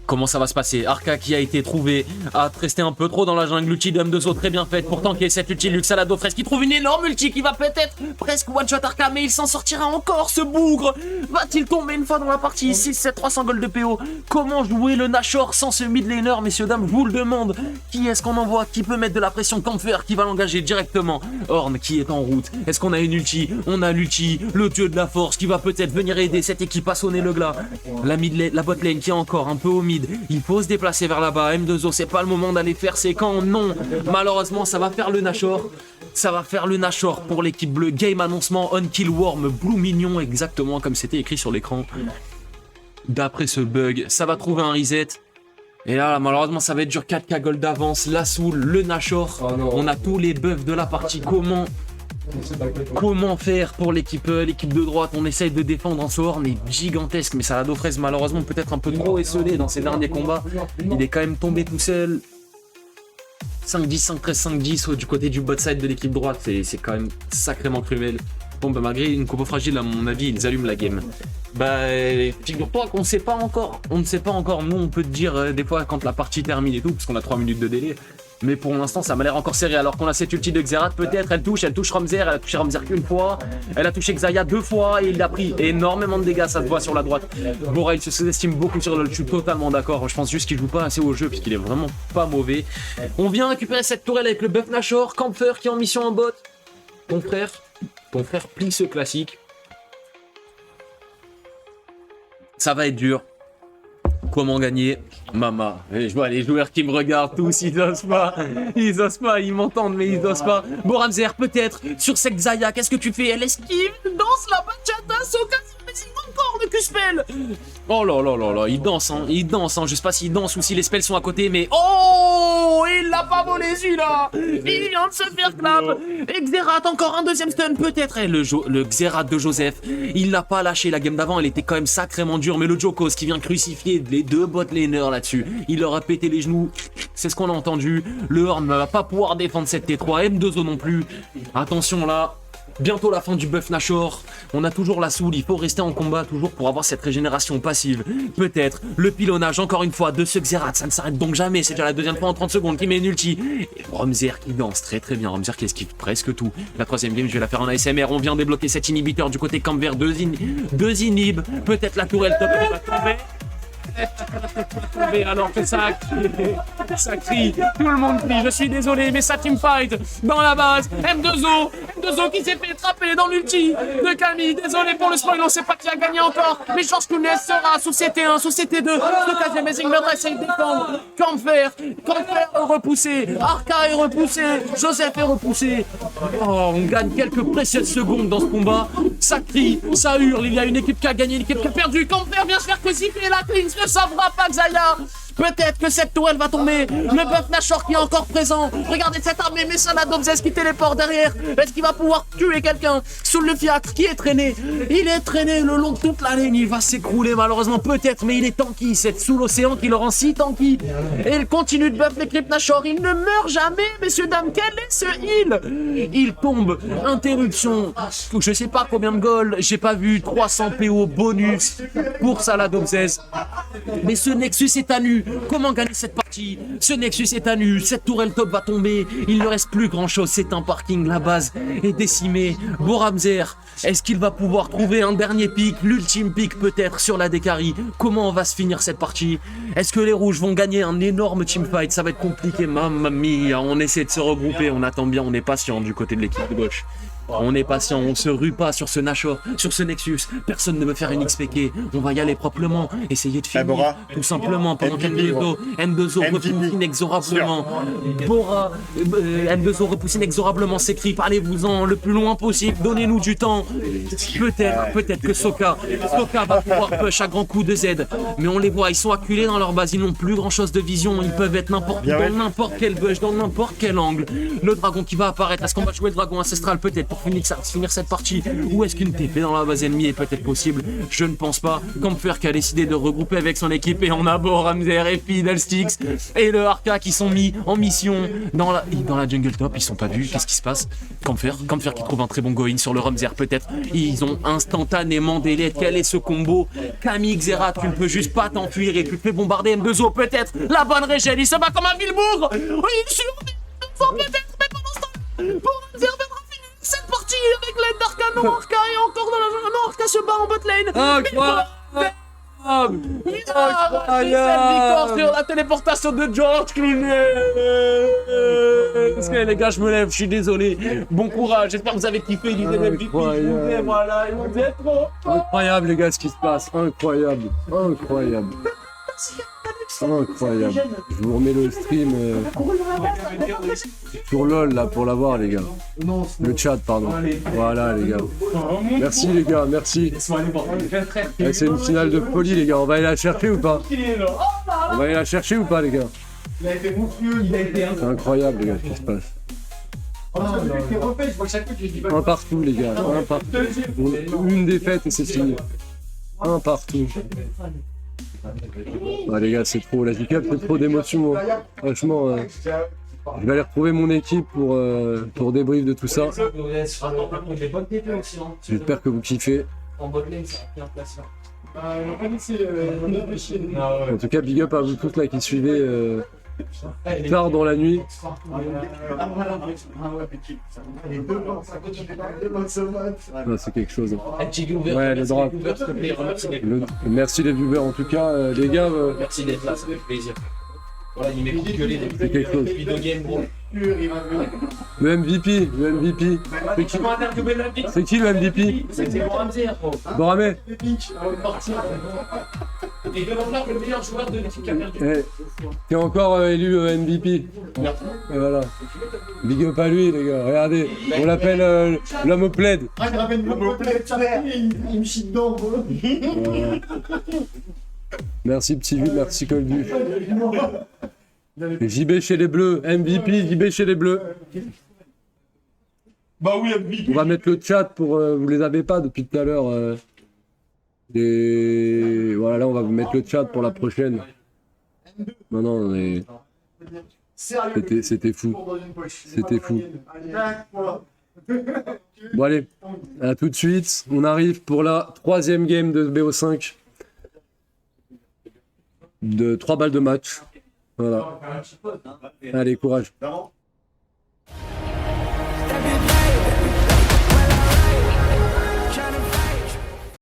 Comment ça va se passer? Arca qui a été trouvé a resté un peu trop dans la jungle. Ulti de M2O très bien faite pour tanker cette ulti. Luxalado Fresque qui trouve une énorme ulti qui va peut-être presque one-shot Arca, mais il s'en sortira encore ce bougre. Va-t-il tomber une fois dans la partie? 6-7, 300 gold de PO. Comment jouer le Nashor sans ce mid laner, messieurs dames? Je vous le demande. Qui est-ce qu'on envoie? Qui peut mettre de la pression? Campfer qui va l'engager directement. Ornn qui est en route. Est-ce qu'on a une ulti? On a l'ulti, le dieu de la force qui va peut-être venir aider cette équipe à sonner le glas. La bot lane qui est encore un peu au mid. Il faut se déplacer vers là-bas. M2O, c'est pas le moment d'aller faire ses camps. Non, malheureusement, ça va faire le Nashor. Ça va faire le Nashor pour l'équipe bleue. Game annoncement on kill worm blue mignon, exactement comme c'était écrit sur l'écran. D'après ce bug, ça va trouver un reset. Et là, malheureusement, ça va être dur. 4k gold d'avance. La Soul, le Nashor. On a tous les buffs de la partie. Comment faire pour l'équipe de droite? On essaye de défendre en Ornn, est gigantesque, mais Salado Fraise malheureusement peut-être un peu trop esselé dans ses derniers combats. Il est quand même tombé tout seul. 5-10, 5-13, 5-10 du côté du bot side de l'équipe droite, c'est quand même sacrément cruel. Bon bah malgré une combo fragile à mon avis, ils allument la game. Bah figure-toi qu'on sait pas encore, on ne sait pas encore, nous on peut te dire des fois quand la partie termine et tout, parce qu'on a 3 minutes de délai. Mais pour l'instant, ça m'a l'air encore serré. Alors qu'on a cette ulti de Xerath, peut-être, elle touche Ramzer. Elle a touché Ramzer qu'une fois. Elle a touché Xayah 2 fois et il a pris énormément de dégâts. Ça se voit sur la droite. Bora, il se sous-estime beaucoup sur le. Je suis totalement d'accord. Je pense juste qu'il joue pas assez au jeu puisqu'il est vraiment pas mauvais. On vient récupérer cette tourelle avec le buff Nashor. Campfer qui est en mission en bot. Ton frère plie ce classique. Ça va être dur. Comment gagner? Mama. Et je vois les joueurs qui me regardent tous, ils osent pas, ils m'entendent mais ils osent pas. Bon Ramzer, peut-être, sur cette Xayah, qu'est-ce que tu fais? Elle esquive, danse la bachata, Soka, mais il encore de Q-spell. Oh là là là là, il danse, je sais pas s'il danse ou si les spells sont à côté, mais oh, il l'a pas volé celui-là. Il vient de se faire clap. Et Xerath, encore un deuxième stun, peut-être. Et le Xerath de Joseph, il l'a pas lâché, la game d'avant, elle était quand même sacrément dure, mais le Jokos qui vient crucifier les 2 bot laners là-dessus, il leur a pété les genoux, c'est ce qu'on a entendu. Le Ornn ne va pas pouvoir défendre cette T3, M2O non plus. Attention là. Bientôt la fin du buff Nashor, on a toujours la Soul, il faut rester en combat toujours pour avoir cette régénération passive. Peut-être le pilonnage encore une fois de ce Xerath, ça ne s'arrête donc jamais, c'est déjà la deuxième fois en 30 secondes qui met une ulti. Et Ramzer qui danse très très bien, Ramzer qui esquive presque tout. La troisième game, je vais la faire en ASMR, on vient débloquer cet inhibiteur du côté Campfer, 2 inhibs, peut-être la tourelle top va tomber. Alors que ça crie, tout le monde crie, je suis désolé, mais ça teamfight dans la base. M2O M2O qui s'est fait attraper dans l'ulti de Camille. Désolé pour le spoil, on sait pas qui a gagné encore. Mais Georges Kounes sera sous CT1, sous CT2. Le 4ème Amazing Murder essaye de défendre. Camfer est repoussé. Arca est repoussé. Joseph est repoussé. Oh, on gagne quelques précieuses secondes dans ce combat. Ça crie, ça hurle. Il y a une équipe qui a gagné, une équipe qui a perdu. Camfer vient se faire que siffler la clean. Ne sauvera pas Xayah. Peut-être que cette tourelle va tomber. Le buff Nashor qui est encore présent. Regardez cette armée Messala Domzes qui téléporte derrière. Est-ce qu'il va pouvoir tuer quelqu'un sous le fiacre qui est traîné? Il est traîné le long de toute la ligne. Il va s'écrouler malheureusement peut-être, mais il est tanky. C'est sous l'océan qui le rend si tanky. Et il continue de buff les Crypt Nashor. Il ne meurt jamais, messieurs, dames. Quel est ce heal? Il tombe. Interruption. Je sais pas combien de gold. J'ai pas vu. 300 PO bonus pour Salah Domzes. Mais ce Nexus est à nu. Comment gagner cette partie? Ce Nexus est à nu, cette tourelle top va tomber, il ne reste plus grand chose, c'est un parking, la base est décimée. Boramzer, est-ce qu'il va pouvoir trouver un dernier pic, l'ultime pic peut-être sur la Dekari? Comment va se finir cette partie? Est-ce que les rouges vont gagner un énorme teamfight? Ça va être compliqué, mamma mia, on essaie de se regrouper, on attend bien, on est patient du côté de l'équipe de gauche. On est patient, on se rue pas sur ce Nashor, sur ce Nexus. Personne ne veut faire une XPK. On va y aller proprement, essayer de finir. Bora. Tout simplement, pendant M2O repousse inexorablement. Bora, M2O repousse inexorablement ses cris. Parlez-vous-en le plus loin possible. Donnez-nous du temps. Peut-être que Soka va pouvoir push à grands coups de Z. Mais on les voit, ils sont acculés dans leur base. Ils n'ont plus grand chose de vision. Ils peuvent être n'importe où, dans n'importe quel bush, dans n'importe quel angle. Le dragon qui va apparaître. Est-ce qu'on va jouer le dragon ancestral? Peut-être pour finir cette partie, ou est-ce qu'une TP dans la base ennemie est peut-être possible? Je ne pense pas. Camfer qui a décidé de regrouper avec son équipe, et on a Boramzer et Fiddlesticks et le Arca qui sont mis en mission dans la jungle top. Ils sont pas vus, qu'est-ce qui se passe? Camfer qui trouve un très bon go-in sur le Ramzer peut-être. Ils ont instantanément délai. Quel est ce combo? Camille Xerath, tu ne peux juste pas t'enfuir et tu te fais bombarder. M2O peut-être, la bonne régène, il se bat comme un Villebourg. Oui, il survit peut-être, mais pendant ce temps, Boramzer viendra cette partie avec l'aide d'Arca. Non, Arca est encore dans la zone. Non, Arca se bat en bot lane. Victoire sur la téléportation de Georges Clooney. Les gars, je me lève, je suis désolé. Bon courage, j'espère que vous avez kiffé l'idée de MVP. Voilà, vous êtes trop. Incroyable les gars, ce qui se passe. Incroyable. Je vous remets le stream sur LOL là pour l'avoir les gars. Le chat pardon. Voilà les gars. Merci les gars, merci. C'est une finale de folie les gars. On va aller la chercher ou pas? Les gars? C'est incroyable les gars ce qui se passe. Un partout les gars. Un partout. Une défaite et c'est fini. Un partout. Ah les gars, c'est trop, la J-Cup, c'est trop d'émotions. Hein. Franchement, je vais aller retrouver mon équipe pour débrief de tout ça. J'espère que vous kiffez. En tout cas, big up à vous tous là qui suivez tard dans la nuit. Ah, c'est quelque chose. Ouais, le drap. Merci les viewers en tout cas, les gars. Merci d'être là, ça fait plaisir. Voilà, il m'écoute gueuler des c'est quelque chose. vidéo game, bro. Le MVP. C'est qui le MVP? C'est Boramzer, bro. Boramé. Et je vais faire le meilleur joueur de l'équipe qui a perdu. T'es encore élu MVP. Merci. Et voilà. Big up à lui les gars, regardez. On l'appelle l'homme au plaid. Il me chie dedans, bro. Merci Petit Vu, merci Coldu. JB chez les Bleus, MVP, JB chez les Bleus. Bah oui, MVP. On va mettre le chat pour... vous les avez pas depuis tout à l'heure. Et voilà, là on va vous mettre le chat pour la prochaine. Non, mais... C'était fou. C'était fou. Bon allez, à tout de suite. On arrive pour la 3e game de BO5. De 3 balles de match. Voilà. Allez, courage.